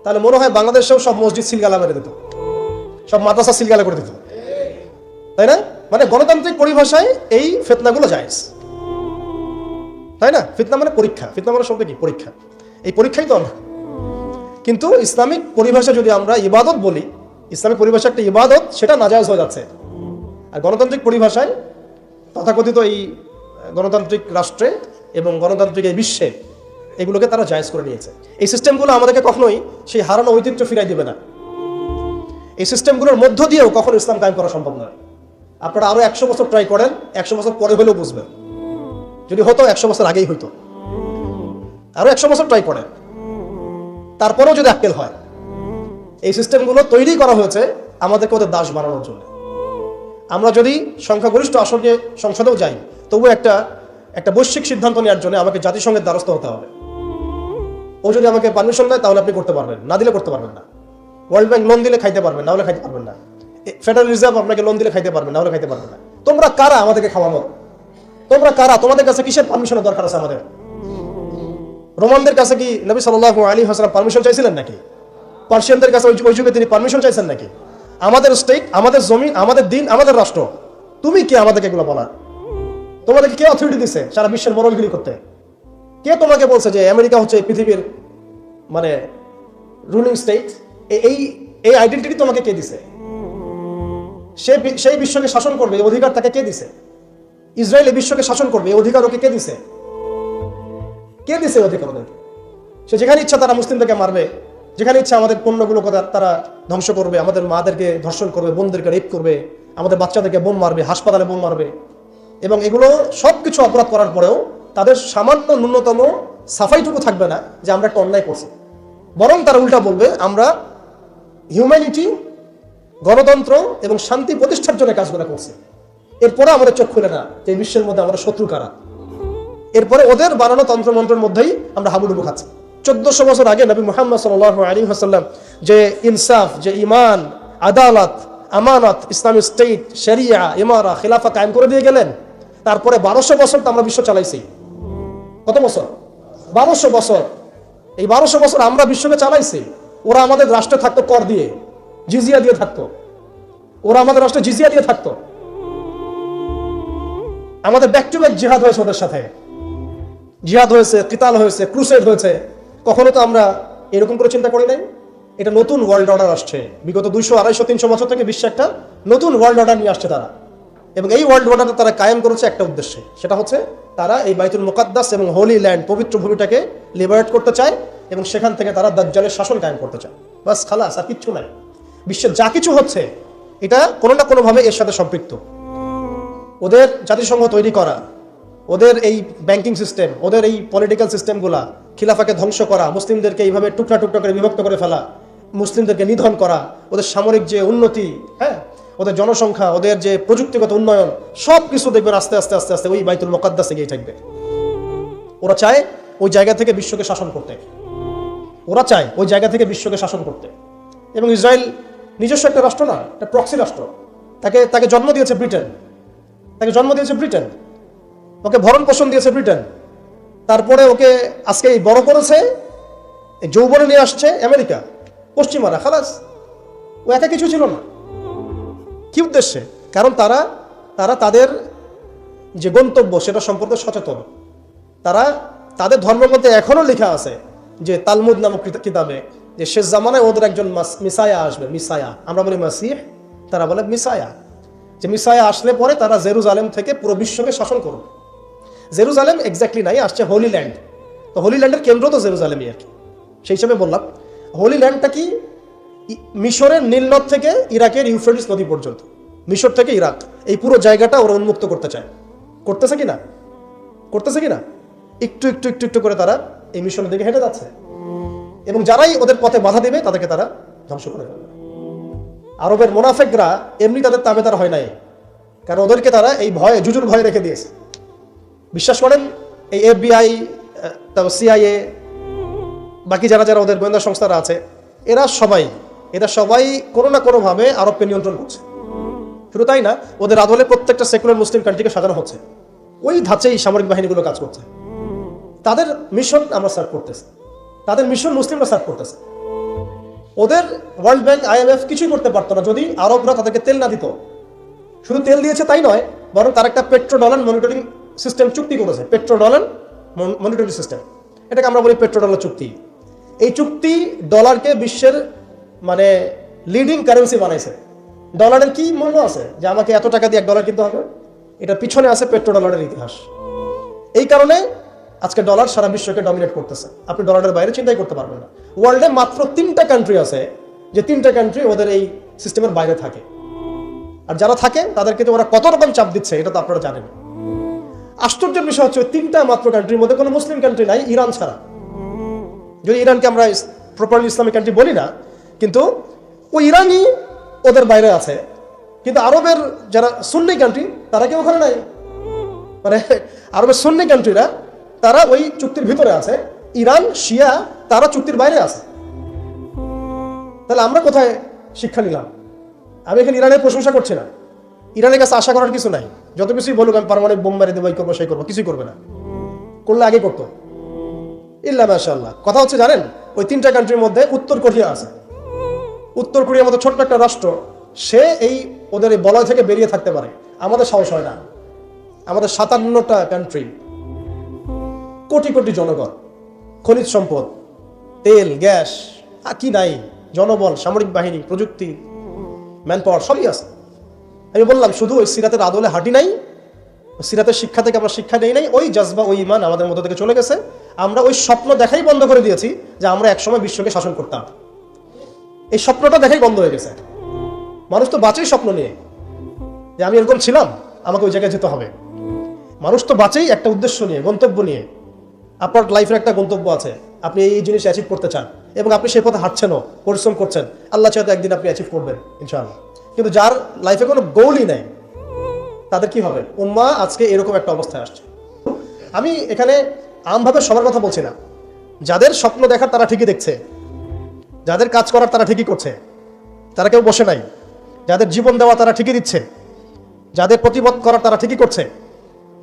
তাহলে মনে হয় বাংলাদেশেও সব মসজিদ সিলগালা মেরে দিত, সব মাদ্রাসা সিলগালা করে দিত, তাই না? মানে গণতান্ত্রিক পরিভাষায় এই ফিতনাগুলো জায়েজ, তাই না? ফিতনা মানে পরীক্ষা, ফিতনা মানে শব্দ কি? পরীক্ষা। এই পরীক্ষাই তো আমরা। কিন্তু ইসলামিক পরিভাষা যদি আমরা ইবাদত বলি, ইসলামিক পরিভাষা একটা ইবাদত, সেটা নাজায়েজ হয়ে যাচ্ছে। আর গণতান্ত্রিক পরিভাষায় তথাকথিত এই গণতান্ত্রিক রাষ্ট্রে এবং গণতান্ত্রিক এই বিশ্বে এগুলোকে তারা জায়েজ করে নিয়েছে। এই সিস্টেমগুলো আমাদেরকে কখনোই সেই হারানো ঐতিহ্য ফিরাই দিবে না। এই সিস্টেমগুলোর মধ্য দিয়েও কখনো ইসলাম কায়েম করা সম্ভব নয়। আপনারা আরো 100 বছর ট্রাই করেন, 100 বছর পরে হলেও বুঝবেন। যদি হতো 100 বছর আগেই হইতো। আরো 100 বছর ট্রাই করেন, তারপরেও যদি আক্কেল হয়। এই সিস্টেমগুলো তৈরি করা হয়েছে আমাদেরকে ওদের দাস বানানোর জন্য। আমরা যদি সংখ্যাগরিষ্ঠ আসনে সংসদেও যাই, তবু একটা বৈশ্বিক সিদ্ধান্ত নেওয়ার জন্য আমাকে জাতিসংঘের দ্বারস্থ হতে হবে। ও যদি আমাকে পারমিশন দেয় তাহলে আপনি করতে পারবেন, না দিলে করতে পারবেন না। ওয়ার্ল্ড ব্যাংক লোন দিলে খাইতে পারবেন, না হলে খাইতে পারবেন না। ফেডারেল রিজার্ভ আপনাকে লোন দিলে খাইতে পারবেন, না হলে খাইতে পারবেন না। তোমরা কারা আমাদেরকে খাওয়ানো? তোমরা কারা? তোমাদের কাছে কিসের পারমিশনের দরকার আছে আমাদের? রোমানদের কাছে কি নবী সাল্লাল্লাহু আলাইহি ওয়াসাল্লাম পারমিশন চাইছিলেন নাকি? পার্সিয়ানদের কাছে ওই যুগে তিনি পারমিশন চাইছেন নাকি? আমাদের স্টেট, আমাদের জমি, আমাদের দিন, আমাদের রাষ্ট্র, তুমি কে আমাদেরকে এগুলো বলার? তোমাদেরকে কে অথরিটি দিছে সারা বিশ্বের মরলগিরি করতে? কে তোমাকে বলছে যে আমেরিকা হচ্ছে পৃথিবীর মানে রুলিং স্টেট? এই আইডেন্টিটি তোমাকে কে দিছে? সেই বিশ্বকে শাসন করবে এই অধিকার তাকে কে দিছে? ইসরায়েল এই বিশ্বকে শাসন করবে এই অধিকার ওকে কে দিছে? কে দিছে অধিকার ওদেরকে? সে যেখানে ইচ্ছা তারা মুসলিমদেরকে মারবে, যেখানে ইচ্ছা আমাদের পণ্যগুলো তারা ধ্বংস করবে, আমাদের মাদেরকে ধর্ষণ করবে, বোনদেরকে রেপ করবে, আমাদের বাচ্চাদেরকে বোম মারবে, হাসপাতালে বোম মারবে। এবং এগুলো সবকিছু অপরাধ করার পরেও তাদের সামান্য ন্যূনতম সাফাইটুকু থাকবে না যে আমরা একটা অন্যায় করছি। বরং তারা উল্টা বলবে আমরা হিউম্যানিটি, গণতন্ত্র এবং শান্তি প্রতিষ্ঠার জন্য কাজগুলো করছি। এরপরে আমাদের চোখ খুলে না যে এই বিশ্বের মধ্যে আমরা শত্রু কারা। এরপরে ওদের বানানো তন্ত্রমন্ত্রের মধ্যেই আমরা হাবুডুবু খাচ্ছি। 1400 বছর আগে নবী মুহাম্মদ সাল্লাল্লাহু আলাইহি ওয়াসাল্লাম যে ইনসাফ, যে ঈমান, আদালত, আমানত, ইসলামিক স্টেট, শরিয়া, ইমারা, খিলাফা কায়েম করে দিয়ে গেলেন। তারপরে 1200 বছর তো আমরা বিশ্ব চালাইছি। কত বছর? 1200 বছর। এই 1200 বছর আমরা বিশ্বকে চালাইছি। ওরা আমাদের রাষ্ট্রে থাকতো কর দিয়ে, জিজিয়া দিয়ে থাকতো। ওরা আমাদের রাষ্ট্রে জিজিয়া দিয়ে থাকতো। আমাদের ব্যাক টু ব্যাক জিহাদ হয়েছে ওদের সাথে, জিহাদ হয়েছে, কিতাল হয়েছে, ক্রুসেড হয়েছে। কখনো তো আমরা এরকম করে চিন্তা করি নাই। এটা নতুন ওয়ার্ল্ড অর্ডার আসছে। বিগত 200, 250, 300 বছর থেকে বিশ্বে একটা নতুন ওয়ার্ল্ড অর্ডার নিয়ে আসছে তারা। এবং এই ওয়ার্ল্ড অর্ডারটা তারা কায়েম করেছে একটা উদ্দেশ্যে, সেটা হচ্ছে তারা এই বাইতুল মুকাদ্দাস এবং হোলি ল্যান্ড, পবিত্র ভূমিটাকে লিবারেট করতে চায় এবং সেখান থেকে তারা দাজ্জালের শাসন কায়েম করতে চায়। বাস, খালাস, আর কিচ্ছু নাই। বিশ্বের যা কিছু হচ্ছে এটা কোনো না কোনোভাবে এর সাথে সম্পৃক্ত। ওদের জাতিসংঘ তৈরি করা, ওদের এই ব্যাংকিং সিস্টেম, ওদের এই পলিটিক্যাল সিস্টেমগুলা, খিলাফাকে ধ্বংস করা, মুসলিমদেরকে এইভাবে টুকরা টুকরা করে বিভক্ত করে ফেলা, মুসলিমদেরকে নিধন করা, ওদের সামরিক যে উন্নতি, হ্যাঁ, ওদের জনসংখ্যা, ওদের যে প্রযুক্তিগত উন্নয়ন, সব কিছু দেখবেন আস্তে আস্তে আস্তে আস্তে ওই বাইতুল মুকাদ্দাসে গিয়ে থাকবে। ওরা চায় ওই জায়গা থেকে বিশ্বকে শাসন করতে। ওরা চায় ওই জায়গা থেকে বিশ্বকে শাসন করতে। এবং ইসরায়েল নিজস্ব একটা রাষ্ট্র না, একটা প্রক্সি রাষ্ট্র। তাকে জন্ম দিয়েছে ব্রিটেন, ওকে ভরণ পোষণ দিয়েছে ব্রিটেন। তারপরে ওকে আজকে বড় করেছে, যৌবনে নিয়ে আসছে আমেরিকা, পশ্চিমারা। খালাস, ও একা কিছু ছিল না। কি উদ্দেশ্যে? কারণ তারা তাদের যে গন্তব্য সেটা সম্পর্কে সচেতন। তারা তাদের ধর্মের মধ্যে এখনো লেখা আছে যে তালমুদ নামক কিতাবে যে শেষ জামানায় ওদের একজন মিসায়া আসবে। মিসায়া, আমরা বলি মাসিহ, তারা বলে মিসায়া। যে মিসায়া আসলে পরে তারা জেরুজালেম থেকে পুরো বিশ্বকে শাসন করবে। জেরুজালেম এক্স্যাক্টলি নাই, আসছে হোলি ল্যান্ড। তো হোলি ল্যান্ডের কেন্দ্র তো জেরুজালেমই আর কি। সেই হিসাবে বললাম হোলি ল্যান্ডটা কি মিশরের নীলনদ থেকে ইরাকের ইউফ্রেটিস নদী পর্যন্ত, মিশর থেকে ইরাক, এই পুরো জায়গাটা ওরা উন্মুক্ত করতে চায়। করতেছে কিনা একটু একটু একটু একটু করে তারা এই মিশনের দিকে হেঁটে যাচ্ছে। এবং যারাই ওদের পথে বাধা দেবে তাদেরকে তারা ধ্বংস করে ফেলবে। আরবের মুনাফিকরা এমনি তাদের তাবেদার হয় নাই, কারণ ওদেরকে তারা এই ভয়ে, জুজুর ভয়ে রেখে দিয়েছে। বিশ্বাস করেন, এই FBI, CIA, বাকি যারা যারা ওদের গোয়েন্দা সংস্থারা আছে, এরা সবাই কোনো না কোনোভাবে আরবকে নিয়ন্ত্রণ করছে। শুধু তাই না, ওদের আদলে প্রত্যেকটা সেকুলার মুসলিম কান্ট্রিকে সাজানো হচ্ছে। ওই ধাঁচেই সামরিক বাহিনীগুলো কাজ করছে। তাদের মিশন আমরা সার্ভ করতেছি, তাদের মিশন মুসলিমরা সার্ভ করতেছে। ওদের ওয়ার্ল্ড ব্যাংক, IMF কিছুই করতে পারতো না যদি আরবরা তাদেরকে তেল না দিত। শুধু তেল দিয়েছে তাই নয়, বরং তার একটা পেট্রো ডলার মনিটরিং সিস্টেম চুক্তি করেছে। পেট্রো ডলার মনিটরিং সিস্টেম, এটাকে আমরা বলি পেট্রো ডলার চুক্তি। এই চুক্তি ডলারকে বিশ্বের মানে লিডিং কারেন্সি বানাইছে। ডলারের কি মূল্য আছে যে আমাকে এত টাকা দিয়ে $1 কিনতে হবে? এটার পিছনে আছে পেট্রো ডলারের ইতিহাস। এই কারণে আজকে ডলার সারা বিশ্বকে ডমিনেট করতেছে। আপনি ডলারের বাইরে চিন্তাই করতে পারবেন না। ওয়ার্ল্ডে মাত্র 3টা কান্ট্রি আছে যে 3টা কান্ট্রি ওদের এই সিস্টেমের বাইরে থাকে। আর যারা থাকে তাদেরকে তো ওরা কত রকম চাপ দিচ্ছে এটা তো আপনারা জানেন। আশ্চর্যের বিষয় হচ্ছে 3টা মাত্র কান্ট্রির মধ্যে কোনো মুসলিম কান্ট্রি নাই, ইরান ছাড়া। যদি ইরানকে আমরা প্রপারলি ইসলামিক কান্ট্রি বলি না, কিন্তু ওই ইরানই ওদের বাইরে আছে। কিন্তু আরবের যারা সুন্নি কান্ট্রি তারা কেউ ওখানে নাই। মানে আরবের সুন্নি কান্ট্রিরা তারা ওই চুক্তির ভিতরে আছে। ইরান, শিয়া, তারা চুক্তির বাইরে আছে। তাহলে আমরা কোথায় শিক্ষা নিলাম? আমি এখানে ইরানের প্রশংসা করছি না। ইরানের কাছে আশা করার কিছু নাই। যত কিছুই বলুক আমি পারমাণবিক বোম মেরে দেবো, এই করবো, সেই করবো, কিছুই করবে না। করলে আগে করতো। ইল্লা মাশাআল্লাহ। কথা হচ্ছে জানেন, ওই 3টা কান্ট্রির মধ্যে উত্তর কোরিয়া আছে। উত্তর কোরিয়ার মতো ছোট্ট একটা রাষ্ট্র, সে এই ওদের এই বলয় থেকে বেরিয়ে থাকতে পারে। আমাদের সাহস হয় না। আমাদের 57টা কান্ট্রি, কোটি কোটি জনগণ, খনিজ সম্পদ, তেল, গ্যাস, আর কি নাই, জনবল, সামরিক বাহিনী, প্রযুক্তি, ম্যান পাওয়ার, সবই আছে। আমি বললাম শুধু ওই সিরাতের আদলে হাঁটি নাই, সিরাতের শিক্ষা থেকে আমরা শিক্ষা নেই নাই। ওই জজবা, ওই ইমান আমাদের মধ্যে থেকে চলে গেছে। আমরা ওই স্বপ্ন দেখাই বন্ধ করে দিয়েছি যে আমরা একসময় বিশ্বকে শাসন করতাম। এই স্বপ্নটা দেখাই বন্ধ হয়ে গেছে। মানুষ তো বাঁচেই স্বপ্ন নিয়ে যে আমি এরকম ছিলাম, আমাকে ওই জায়গায় যেতে হবে। মানুষ তো বাঁচেই একটা উদ্দেশ্য নিয়ে, গন্তব্য নিয়ে। আপনার লাইফের একটা গন্তব্য আছে, আপনি এই জিনিস অ্যাচিভ করতে চান এবং আপনি সেই পথে হাঁটছেনও, পরিশ্রম করছেন। আল্লাহ চাইতে একদিন আপনি অ্যাচিভ করবেন ইনশাআল্লাহ। কিন্তু যার লাইফে কোনো গোলই নেই, তাদের কি হবে? উম্মাহ আজকে এরকম একটা অবস্থায় আসছে। আমি এখানে আমভাবে সবার কথা বলছি না। যাদের স্বপ্ন দেখার তারা ঠিকই দেখছে, যাদের কাজ করার তারা ঠিকই করছে, তারা কেউ বসে নাই। যাদের জীবন দেওয়া তারা ঠিকই দিচ্ছে, যাদের প্রতিবাদ করা তারা ঠিকই করছে,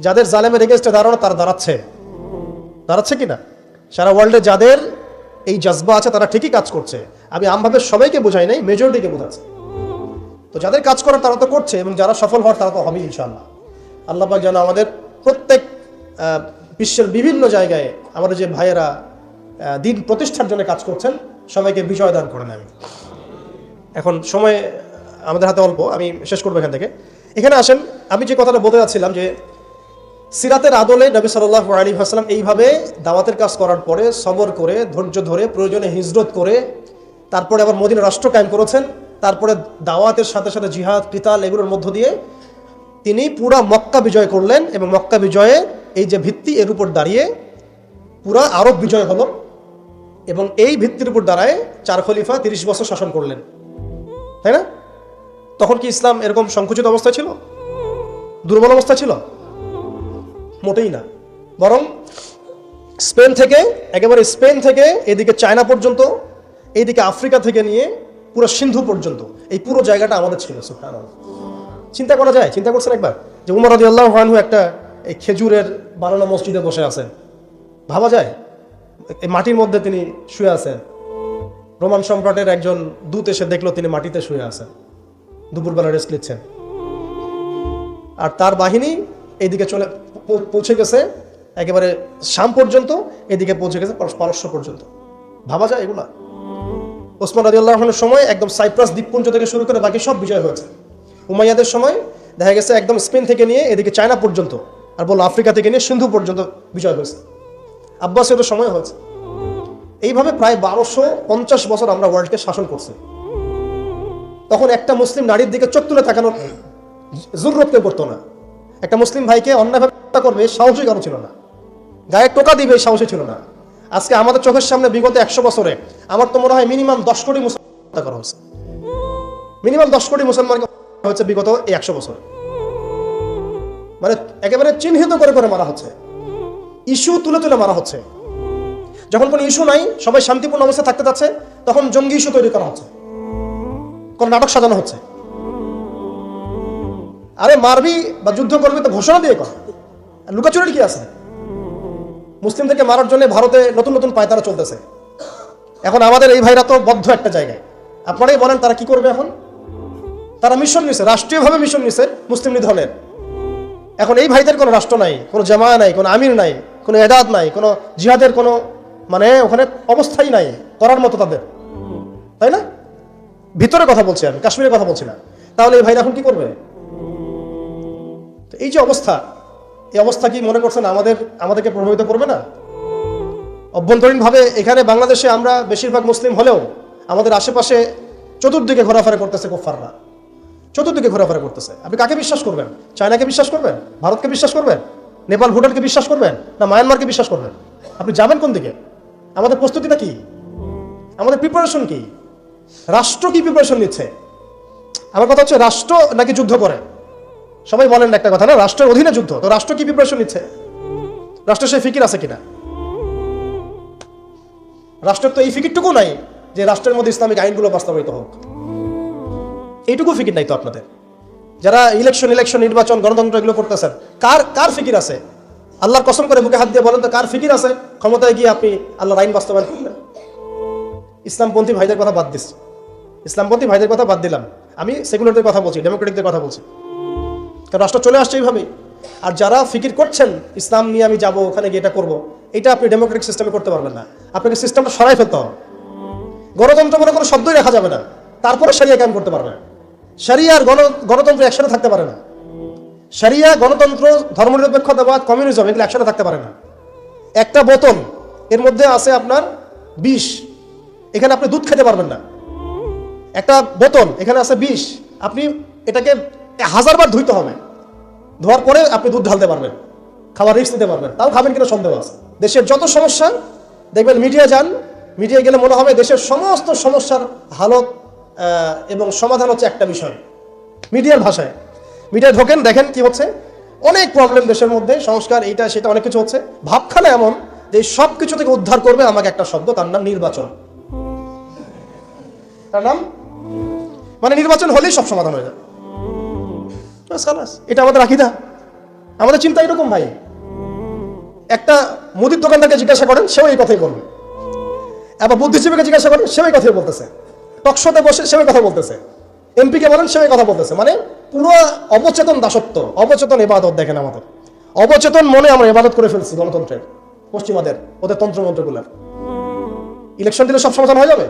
যাদের জালেমের এগেনস্টে দাঁড়ানো তারা দাঁড়াচ্ছে কিনা? সারা ওয়ার্ল্ডে যাদের এই জজবা আছে তারা ঠিকই কাজ করছে। আমি আমভাবে সবাইকে বোঝাই নাই, মেজরিটিকে বোঝাচ্ছি। তো যাদের কাজ করার তারা তো করছে, এবং যারা সফল হওয়ার তারা তো হবেই ইনশাআল্লাহ। আল্লাহ পাক যেন আমাদের প্রত্যেক বিশ্বের বিভিন্ন জায়গায় আমাদের যে ভাইয়েরা দিন প্রতিষ্ঠার জন্য কাজ করছেন সবাইকে বিজয় দান করেন। আমি এখন সময় আমাদের হাতে অল্প, আমি শেষ করবো এখান থেকে। এখানে আসেন, আমি যে কথাটা বলতে যাচ্ছিলাম যে সিরাতের আদলে নবী সাল্লাল্লাহু আলাইহি ওয়াসাল্লাম এইভাবে দাওয়াতের কাজ করার পরে সবর করে, ধৈর্য ধরে, প্রয়োজনে হিজরত করে, তারপরে আবার মদিনা রাষ্ট্র কায়েম করেছেন। তারপরে দাওয়াতের সাথে সাথে জিহাদ, কিতাল এগুলোর মধ্য দিয়ে তিনি পুরা মক্কা বিজয় করলেন, এবং মক্কা বিজয়ে এই যে ভিত্তি এর উপর দাঁড়িয়ে পুরা আরব বিজয় হলো, এবং এই ভিত্তির উপর দাঁড়ায় 4 খলিফা 30 বছর শাসন করলেন, তাই না? তখন কি ইসলাম এরকম সংকুচিত অবস্থায় ছিল, দুর্বল অবস্থা ছিল? মোটেই না। বরং স্পেন থেকে এদিকে চায়না পর্যন্ত, এইদিকে আফ্রিকা থেকে নিয়ে পুরো সিন্ধু পর্যন্ত এই পুরো জায়গাটা আমাদের ছিল। সুবহানাল্লাহ। চিন্তা করা যায়? চিন্তা করছেন একবার যে উমর রাদিয়াল্লাহু আনহু একটা এই খেজুরের বানানো মসজিদে বসে আছেন? ভাবা যায়? এই মাটির মধ্যে তিনি শুয়ে আছেন। রোমান সম্রাটের একজন দূত এসে দেখলো তিনি মাটিতে শুয়ে আছেন, দুপুরবেলা রেস্ট নিচ্ছেন, আর তার বাহিনী এইদিকে পৌঁছে গেছে একেবারে শাম পর্যন্ত, এদিকে পৌঁছে গেছে পারস্য পর্যন্ত। ভাবা যায় এগুলা? ওসমান রাদিয়াল্লাহু আনহুর সময় একদম সাইপ্রাস দ্বীপপুঞ্জ থেকে শুরু করে বাকি সব বিজয় হয়েছে। উমাইয়াদের সময় দেখা গেছে একদম স্পেন থেকে নিয়ে এদিকে চায়না পর্যন্ত, আর বললো আফ্রিকা থেকে নিয়ে সিন্ধু পর্যন্ত বিজয় হয়েছে। আব্বাসীয়দের সময় হয়েছে। এইভাবে প্রায় 1250 বছর আমরা ওয়ার্ল্ডকে শাসন করছি। তখন একটা মুসলিম নারীর দিকে চোখ তুলে তাকানোর জরুরত কেউ করতো না। একটা মুসলিম ভাইকে অন্যায়ভাবে হত্যা করবে সাহসী কারো ছিল না, গায়ে টোকা দিবে সাহসী ছিল না। আজকে আমাদের চোখের সামনে বিগত 100 বছরে আমার তো মনে হয় মিনিমাম 10 কোটি মুসলমান হত্যা করা হয়েছে। মিনিমাম 10 কোটি মুসলমানকে হচ্ছে বিগত এই 100 বছরে, মানে একেবারে চিহ্নিত করে করে মারা হচ্ছে, ইস্যু তুলে তুলে মারা হচ্ছে। যখন কোনো ইস্যু নাই, সবাই শান্তিপূর্ণ অবস্থায় থাকতে যাচ্ছে, তখন জঙ্গি ইস্যু তৈরি করা হচ্ছে, কোন নাটক সাজানো হচ্ছে। আরে মারবি বা যুদ্ধ করবি তো ঘোষণা দিয়ে কর, লুকাচুরির কি আছে? মুসলিমদেরকে মারার জন্য ভারতে নতুন নতুন পায়তারা চলতেছে। এখন আমাদের এই ভাইরা তো বদ্ধ একটা জায়গায়। আপনারাই বলেন তারা কি করবে এখন? তারা মিশন নিছে, রাষ্ট্রীয়ভাবে মিশন নিছে মুসলিম নিধনের। এখন এই ভাইদের কোনো রাষ্ট্র নাই, কোনো জামায়া নাই, কোনো আমির নাই, কোনো এদাদ নাই, কোনো জিহাদের কোনো মানে ওখানে অবস্থাই নাই করার মতো তাদের, তাই না? ভিতরে কথা বলছি আমি, কাশ্মীরের কথা বলছি না। তাহলে এই ভাইরা এখন কি করবে? এই যে অবস্থা, এই অবস্থা কি মনে করছেন আমাদেরকে প্রভাবিত করবে না? অভ্যন্তরীণভাবে এখানে বাংলাদেশে আমরা বেশিরভাগ মুসলিম হলেও আমাদের আশেপাশে চতুর্দিকে ঘোরাফেরা করতেছে কুফফাররা, চতুর্দিকে ঘোরাফেরা করতেছে। আপনি কাকে বিশ্বাস করবেন? চায়নাকে বিশ্বাস করবেন? ভারতকে বিশ্বাস করবেন? নেপাল ভুটানকে বিশ্বাস করবেন? না মায়ানমারকে বিশ্বাস করবেন? আপনি যাবেন কোন দিকে? আমাদের প্রস্তুতিটা কি? আমাদের প্রিপারেশন কি? রাষ্ট্র কি প্রিপারেশন নিচ্ছে? আমার কথা হচ্ছে রাষ্ট্র নাকি যুদ্ধ করে? সবাই বলেন একটা কথা না, রাষ্ট্রের অধীনে যুদ্ধ। তো রাষ্ট্র কি প্রিপারেশন নিচ্ছে? রাষ্ট্রের সেই ফিকির আছে কিনা? রাষ্ট্রের তো এই ফিকিরটুকু নাই যে রাষ্ট্রের মধ্যে ইসলামিক আইনগুলো বাস্তবায়িত হোক, এইটুকু ফিকির নাই তো আপনাদের। যারা ইলেকশন নির্বাচন গণতন্ত্র এগুলো করতেছেন, কার ফিকির আছে? আল্লাহর কসম করে বুকে হাত দিয়ে বলেন তো কার ফিকির আছে ক্ষমতায় গিয়ে আপনি আল্লাহর আইন বাস্তবায়ন করবেন? ইসলামপন্থী ভাইদের কথা বাদ দিচ্ছি, ইসলামপন্থী ভাইদের কথা বাদ দিলাম, আমি সেকুলারদের কথা বলছি, ডেমোক্রেটিকদের কথা বলছি। কারণ রাষ্ট্র চলে আসছে এইভাবেই। আর যারা ফিকির করছেন ইসলাম নিয়ে আমি যাব, ওখানে গিয়ে এটা করবো, এটা আপনি ডেমোক্রেটিক সিস্টেমে করতে পারবেন না। আপনাকে সিস্টেমটা সরাই ফেলতে হবে। গণতন্ত্র বলে কোনো শব্দই রাখা যাবে না, তারপরে শরিয়া কায়েম করতে পারবেন। শরিয়া আর গণতন্ত্র একসাথে থাকতে পারে না। শরিয়া, গণতন্ত্র, ধর্মনিরপেক্ষতাবাদ, কমিউনিজম এগুলো একসাথে থাকতে পারে না। একটা বোতল, এর মধ্যে আছে আপনার বিষ, এখানে আপনি দুধ খেতে পারবেন না। একটা বোতল, এখানে আছে বিষ, আপনি এটাকে 1000 বার ধুইতে হবে, ধোয়ার পরে আপনি দুধ ঢালতে পারবেন, খাবার রিস্ক নিতে পারবেন। তাও খাবেন কিনা সন্দেহ আছে। দেশের যত সমস্যা দেখবেন, মিডিয়া যান, মিডিয়া গেলে মনে হবে দেশের সমস্ত সমস্যার হালত এবং সমাধান হচ্ছে একটা বিষয়, মিডিয়ার ভাষায়। মিডিয়া ঢোকেন, দেখেন কি হচ্ছে, অনেক প্রবলেম দেশের মধ্যে, সংস্কার, এইটা সেটা অনেক কিছু হচ্ছে। ভাবখানা এমন যে সব কিছু থেকে উদ্ধার করবে আমাকে একটা শব্দ, তার নাম নির্বাচন। তার নাম মানে নির্বাচন হলেই সব সমাধান হয়ে যায়। এটা আমাদের আকীদা, আমাদের চিন্তা এরকম ভাই। একটা মুদির দোকানদারকে জিজ্ঞাসা করেন, সেও এই কথাই বলবে। আবার বুদ্ধিজীবীকে জিজ্ঞাসা করেন, সেও এই কথাই বলতেছে। টকশোতে বসে সেও কথা বলতেছে। এমপিকে বলেন, সেও কথা বলতেছে। মানে পুরো অবচেতন দাসত্ব, অবচেতন ইবাদত। দেখেন আমাদের অবচেতন মনে আমরা ইবাদত করে ফেলছি গণতন্ত্রের, পশ্চিমাদের, ওদের তন্ত্রমন্ত্রগুলার। ইলেকশন দিলে সব সমাধান হয়ে যাবে?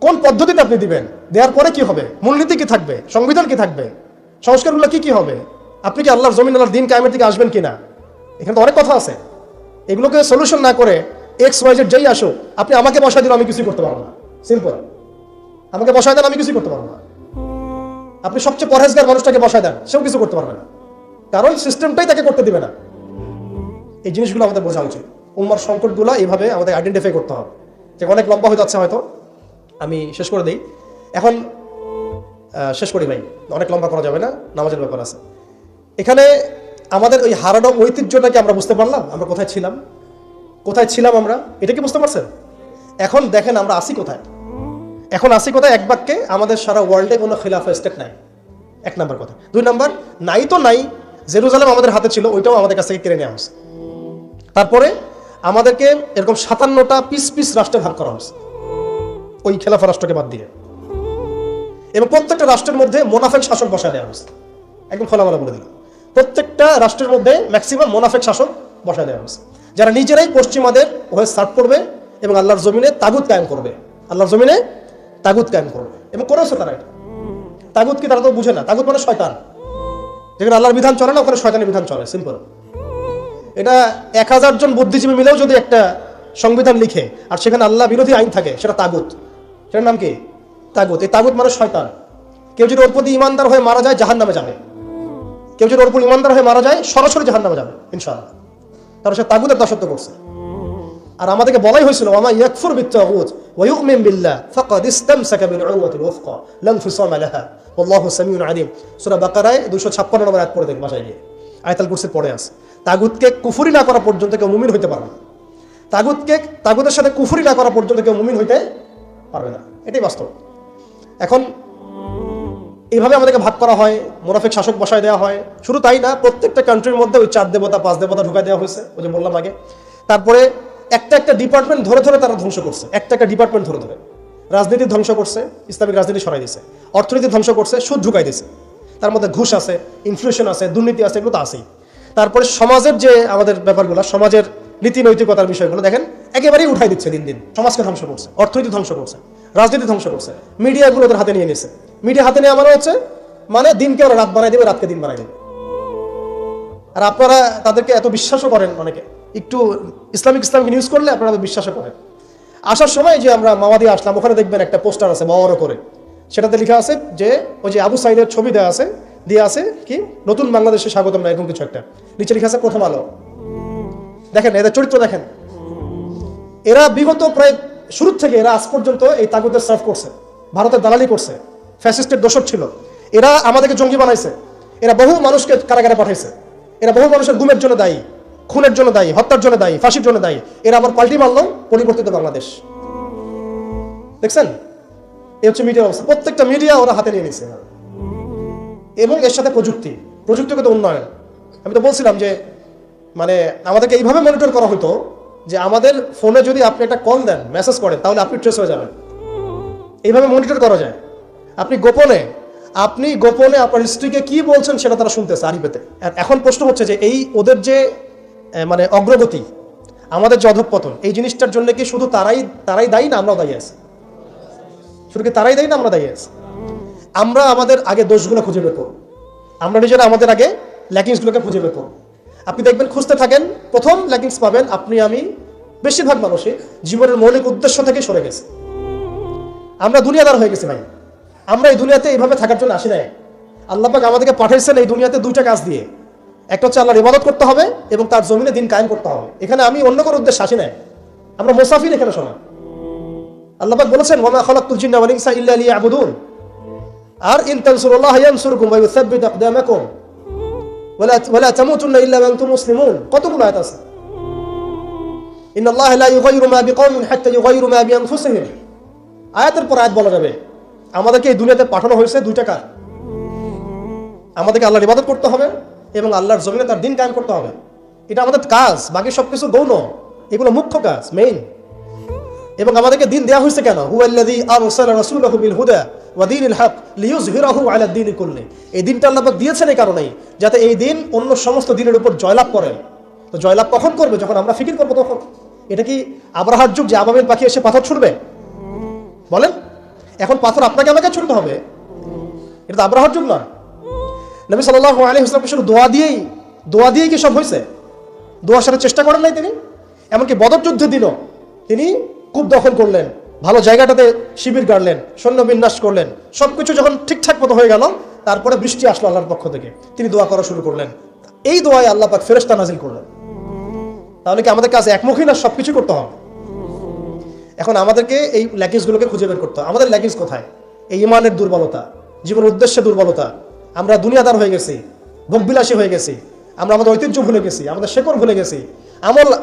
কোন পদ্ধতিতে আপনি দিবেন? দেওয়ার পরে কি হবে? মূলনীতি কি থাকবে? সংবিধান কি থাকবে? সংস্কারগুলো কি কি হবে? আপনি কি আল্লাহর জমিন, আল্লাহর দিন কায়েমের দিকে আসবেন কিনা? এখানে তো অনেক কথা আছে। এগুলোকে সলিউশন না করে XYZ যেই আসুক, আপনি আমাকে বসায় দিলে আমি কিছুই করতে পারবো না। সিম্পল, আমাকে বসায় দেন, আমি কিছুই করতে পারবো না। আপনি সবচেয়ে পরহেজগার মানুষটাকে বসায় দেন, সেও কিছু করতে পারবে না, কারণ সিস্টেমটাই তাকে করতে দিবে না। এই জিনিসগুলো আমাদের বোঝা উচিত। উম্মার সংকটগুলো এইভাবে আমাদের আইডেন্টিফাই করতে হবে। যে অনেক লম্বা হয়ে যাচ্ছে, হয়তো আমি শেষ করে দিই এখন। শেষ করি ভাই, অনেক লম্বা করা যাবে না, নামাজের ব্যাপার আছে। এখানে আমাদের ওই হারানো ঐতিহ্যটাকে আমরা বুঝতে পারলাম, আমরা কোথায় ছিলাম, কোথায় ছিলাম আমরা, এটা কি বুঝতে পারছেন? এখন দেখেন আমরা আসি কোথায়। এখন আসি কোথায়? এক বাক্যে, আমাদের সারা ওয়ার্ল্ডে কোনো খিলাফা স্টেট নাই, এক নাম্বার কথা। দুই নাম্বার, নাই তো নাই, জেরুজালেম আমাদের হাতে ছিল, ওইটাও আমাদের কাছ থেকে কেড়ে নেওয়া হয়েছে। তারপরে আমাদেরকে এরকম 57টা পিস পিস রাষ্ট্রে ভাগ করা হয়েছে, ওই খেলাফা রাষ্ট্রকে বাদ দিয়ে। এবং প্রত্যেকটা রাষ্ট্রের মধ্যে মোনাফেক শাসক বসায় দেওয়া হয়েছে। একদম খোলামেলা বলে দিল, প্রত্যেকটা রাষ্ট্রের মধ্যে ম্যাক্সিমাম মোনাফেক শাসক বসায় দেওয়া হয়েছে, যারা নিজেরাই পশ্চিমাদের হয়ে সার্ভ করবে এবং আল্লাহর জমিনে তাগুত কায়েম করবে, আল্লাহর জমিনে তাগুত কায়েম করবে। এবং করেছে তারা এটা। তাগুত কি তারা তো বুঝে না। তাগুত মানে শয়তান। যেখানে আল্লাহর বিধান চলে না, ওখানে শয়তানের বিধান চলে, সিম্পল। এটা 1000 জন বুদ্ধিজীবী মিলেও যদি একটা সংবিধান লিখে আর সেখানে আল্লাহ বিরোধী আইন থাকে, সেটা তাগুত। সেটার নাম কি? তাগুত। এই তাগুত মানে শয়তান। কেউ যদি ওর প্রতি ইমানদার হয়ে মারা যায়, জাহান্নামে যাবে। কেউ যদি ওর প্রতি ইমানদার হয়ে মারা যায়, সরাসরি জাহান্নামে যাবে ইনশাআল্লাহ, কারণ সে তাগুতের দাসত্ব করছে। আর আমাদেরকে বলাই হয়েছিল, ওয়ামা ইয়াকফুর বিত্তাগুত ওয়া ইউমিন বিল্লাহ ফাকাদ ইসতামসাকা বিল উরওয়াতিল ওয়াসকা লা ইনফিসামা লাহা ওয়াল্লাহু সামিউন আলিম। সূরা বাকারায় 256 নম্বর আয়াত পড়ে দেখুন, বাসায় গিয়ে আয়াতুল কুরসির পড়ে আছে। তাগুতকে কুফরি না করা পর্যন্ত কেউ মুমিন হইতে পারবে না। তাগুতের সাথে কুফরি না করা পর্যন্ত কেউ মুমিন হইতে পারবে না, এটাই বাস্তব। এখন এইভাবে আমাদেরকে ভাগ করা হয়, মুনাফিক শাসক বসায় দেওয়া হয়। শুধু তাই না, প্রত্যেকটা কান্ট্রির মধ্যে ওই 4 দেবতা 5 দেবতা ঢুকাই দেওয়া হয়েছে, ওই যে বললাম আগে। তারপরে একটা একটা ডিপার্টমেন্ট ধরে ধরে তারা ধ্বংস করছে, একটা একটা ডিপার্টমেন্ট ধরে ধরে। রাজনীতি ধ্বংস করছে, ইসলামিক রাজনীতি সরাই দিয়েছে। অর্থনীতি ধ্বংস করছে, সুদ ঢুকাই দিয়েছে। তার মধ্যে ঘুষ আছে, ইনফ্লেশন আছে, দুর্নীতি আছে, এগুলো তো আছেই। তারপরে সমাজের যে আমাদের ব্যাপারগুলো, সমাজের নীতি নৈতিকতার বিষয়গুলো দেখেন একেবারেই উঠাই দিচ্ছে দিন দিন। সমাজকে ধ্বংস করছে, অর্থনীতি ধ্বংস করছে, রাজনীতি ধ্বংস করছে, মিডিয়াগুলো ওদের হাতে নিয়ে নিয়েছে। মিডিয়া হাতে নেওয়া মানে হচ্ছে, মানে দিনকে ওরা রাত বানাই দেবে, রাতকে দিন বানাই দেবে। আর আপনারা তাদেরকে এত বিশ্বাসও করেন, অনেকে একটু ইসলামিক নিউজ করলে আপনারা বিশ্বাসও করেন। আসার সময় যে আমরা মাওয়াদি আসলাম, ওখানে দেখবেন একটা পোস্টার আছে বড় করে, সেটাতে লেখা আছে যে ওই যে আবু সাইদের ছবি দেওয়া আছে, দিয়ে আছে কি নতুন বাংলাদেশে স্বাগতম না এরকম কিছু একটা, নিচে লেখা আছে প্রথম আলো। দেখেন এদের চরিত্র দেখেন। এরা বিগত প্রায় শুরু থেকে এরা আজ পর্যন্ত এই তাগুতের সার্ভ করছে, ভারতের দালালি করছে, ফ্যাসিস্টের দোষর ছিল। এরা আমাদেরকে জঙ্গি বানাইছে, এরা বহু মানুষকে কারাগারে পাঠাইছে, এরা বহু মানুষের গুমের জন্য দায়ী, খুনের জন্য দায়ী, হত্যার জন্য দায়ী, ফাঁসির জন্য দায়ী। এরা আবার পাল্টি মারলো পরিবর্তিত বাংলাদেশ। দেখছেন, এই হচ্ছে মিডিয়ার অবস্থা। প্রত্যেকটা মিডিয়া ওরা হাতে নিয়ে নিয়েছে। এবং এর সাথে প্রযুক্তিগত উন্নয়ন। আমি তো বলছিলাম যে মানে আমাদেরকে এইভাবে মনিটর করা হতো যে আমাদের ফোনে যদি আপনি একটা কল দেন, মেসেজ করেন, তাহলে আপনি ট্রেস হয়ে যাবেন। এইভাবে মনিটর করা যায়। আপনি গোপনে আপনার স্ত্রীকে কি বলছেন সেটা তারা শুনতেছে আরিফেতে। এখন প্রশ্ন হচ্ছে যে এই ওদের যে মানে অগ্রগতি, আমাদের যে অধঃপতন, এই জিনিসটার জন্য কি শুধু তারাই দায়ী না আমরাও দায়ী আছি? শুধু কি তারাই দায়ী না আমরা দায়ী আছি? আমরা আমাদের আগে দোষগুলো খুঁজে বের করব। আমরা নিজেরা আমাদের আগে ল্যাকিংসগুলোকে খুঁজে বের করব। আপনি দেখবেন, খুঁজতে থাকেন, প্রথম ল্যাকিংস পাবেন আপনি, আমি, বেশিরভাগ মানুষই জীবনের মৌলিক উদ্দেশ্য থেকে সরে গেছে। আমরা দুনিয়াদার হয়ে গেছি ভাই। আমরা এই দুনিয়াতে এইভাবে থাকার জন্য আসি নাই। আল্লাহ পাক আমাদেরকে পাঠাইছেন এই দুনিয়াতে 2টা কাজ দিয়ে। একটা হচ্ছে আল্লাহর ইবাদত করতে হবে এবং তার জমিনে দিন কায়েম করতে হবে। এখানে আমি অন্য কোনো উদ্দেশ্যে আসি নাই, আমরা মুসাফির এখানে। শোনা, আল্লাহ পাক বলেছেন ওয়ামা খালাকতুল জিন্না ওয়াল ইনসা ইল্লা লিয়াবুদুন। আর ইন তানসুরুল্লাহ ইয়ানসুরকুম ওয়া ইউসাব্বিত আকদামাকুম ওয়ালা তামুতুন্না ইল্লা ওয়া আনতুম মুসলিমুন। কতগুলো আয়াত আছে। ইন্নাল্লাহা লা ইউগাইরু মা বিকওমিন হাত্তা ইউগাইরু মা বিআনফুসিহিম। আয়াতের পর আয়াত বলা যাবে। আমাদেরকে এই দুনিয়াতে পাঠানো হয়েছে দুইটা কাজ। আমাদেরকে আল্লাহর ইবাদত করতে হবে এবং আল্লাহর জমিনে তার দিন কায়েম করতে হবে। এটা আমাদের কাজ, বাকি সবকিছু গৌণ, এগুলো মুখ্য কাজ, মেইন। এবং আমাদেরকে দিন দেওয়া হয়েছে কেন? হুয়াল্লাযী আরসালা রাসূলাহু বিল হুদা ওয়া দীনিল হক লিইয়ুযহিরাহু আলা দ্বীনি কুল্লি। এই দিনটা আল্লাহ পাক দিয়েছেন এই কারণেই, যাতে এই দিন অন্য সমস্ত দিনের উপর জয়লাভ করে। তো জয়লাভ কখন করবে? যখন আমরা ফিকির করবো তখন। এটা কি আব্রাহার যুগ যে আবাবিল পাখি এসে পাথর ছুড়বে? বলেন, এখন পাথর আপনাকে আমাকে ছুড়তে হবে? এটা তো আব্রাহার যুগ না। নবী সাল্লাল্লাহু আলাইহি ওয়াসাল্লাম শুধু দোয়া দিয়েই কি সব হয়েছে? দোয়ার সাথে চেষ্টা করেন নাই তিনি? এমনকি বদর যুদ্ধের দিনও তিনি কূপ দখল করলেন, ভালো জায়গাটাতে শিবির গাড়লেন, সৈন্য বিন্যাস করলেন, সবকিছু যখন ঠিকঠাক মতো হয়ে গেল, তারপরে বৃষ্টি আসলো আল্লাহর পক্ষ থেকে, তিনি দোয়া করা শুরু করলেন। এই দোয়ায় আল্লাহ পাক ফেরেশতা নাজিল করলেন। তাহলে কি আমাদের কাছে একমুখী না? সবকিছু করতে হবে। এখন আমাদেরকে এই ল্যাকিংসগুলোকে খুঁজে বের করতে হবে। আমাদের ল্যাকিংস কোথায়? এই ইমানের দুর্বলতা, জীবনের উদ্দেশ্যে দুর্বলতা। আমরা দুনিয়াদার হয়ে গেছি, ভোগবিলাসী হয়ে গেছি, আমরা আমাদের ঐতিহ্য ভুলে গেছি, আমাদের শেকড় ভুলে গেছি,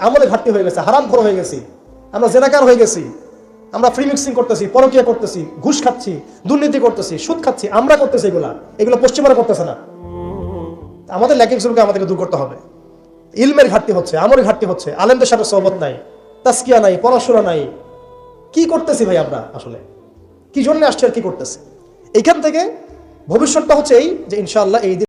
আমলে ঘাটতি হয়ে গেছে, হারামখোর হয়ে গেছি, আমরা জেনাকার হয়ে গেছি, আমরা ফ্রি মিক্সিং করতেছি, পরকীয়া করতেছি, ঘুষ খাচ্ছি, দুর্নীতি করতেছি, সুদ খাচ্ছি। আমরা করতেছি এগুলো পশ্চিমারা করতেছে না। আমাদের ল্যাকিংসগুলোকে আমাদেরকে দূর করতে হবে। ইলমের ঘাটতি হচ্ছে, আমলের ঘাটতি হচ্ছে, আলেমদের সাথে সোহবত নাই, তাসকিয়া নাই, পড়াশোনা নাই। কি করতেছি ভাই আমরা? আসলে কি জন্য আসছে আর কি করতেছি? এইখান থেকে ভবিষ্যৎটা হচ্ছে এই যে ইনশাআল্লাহ এই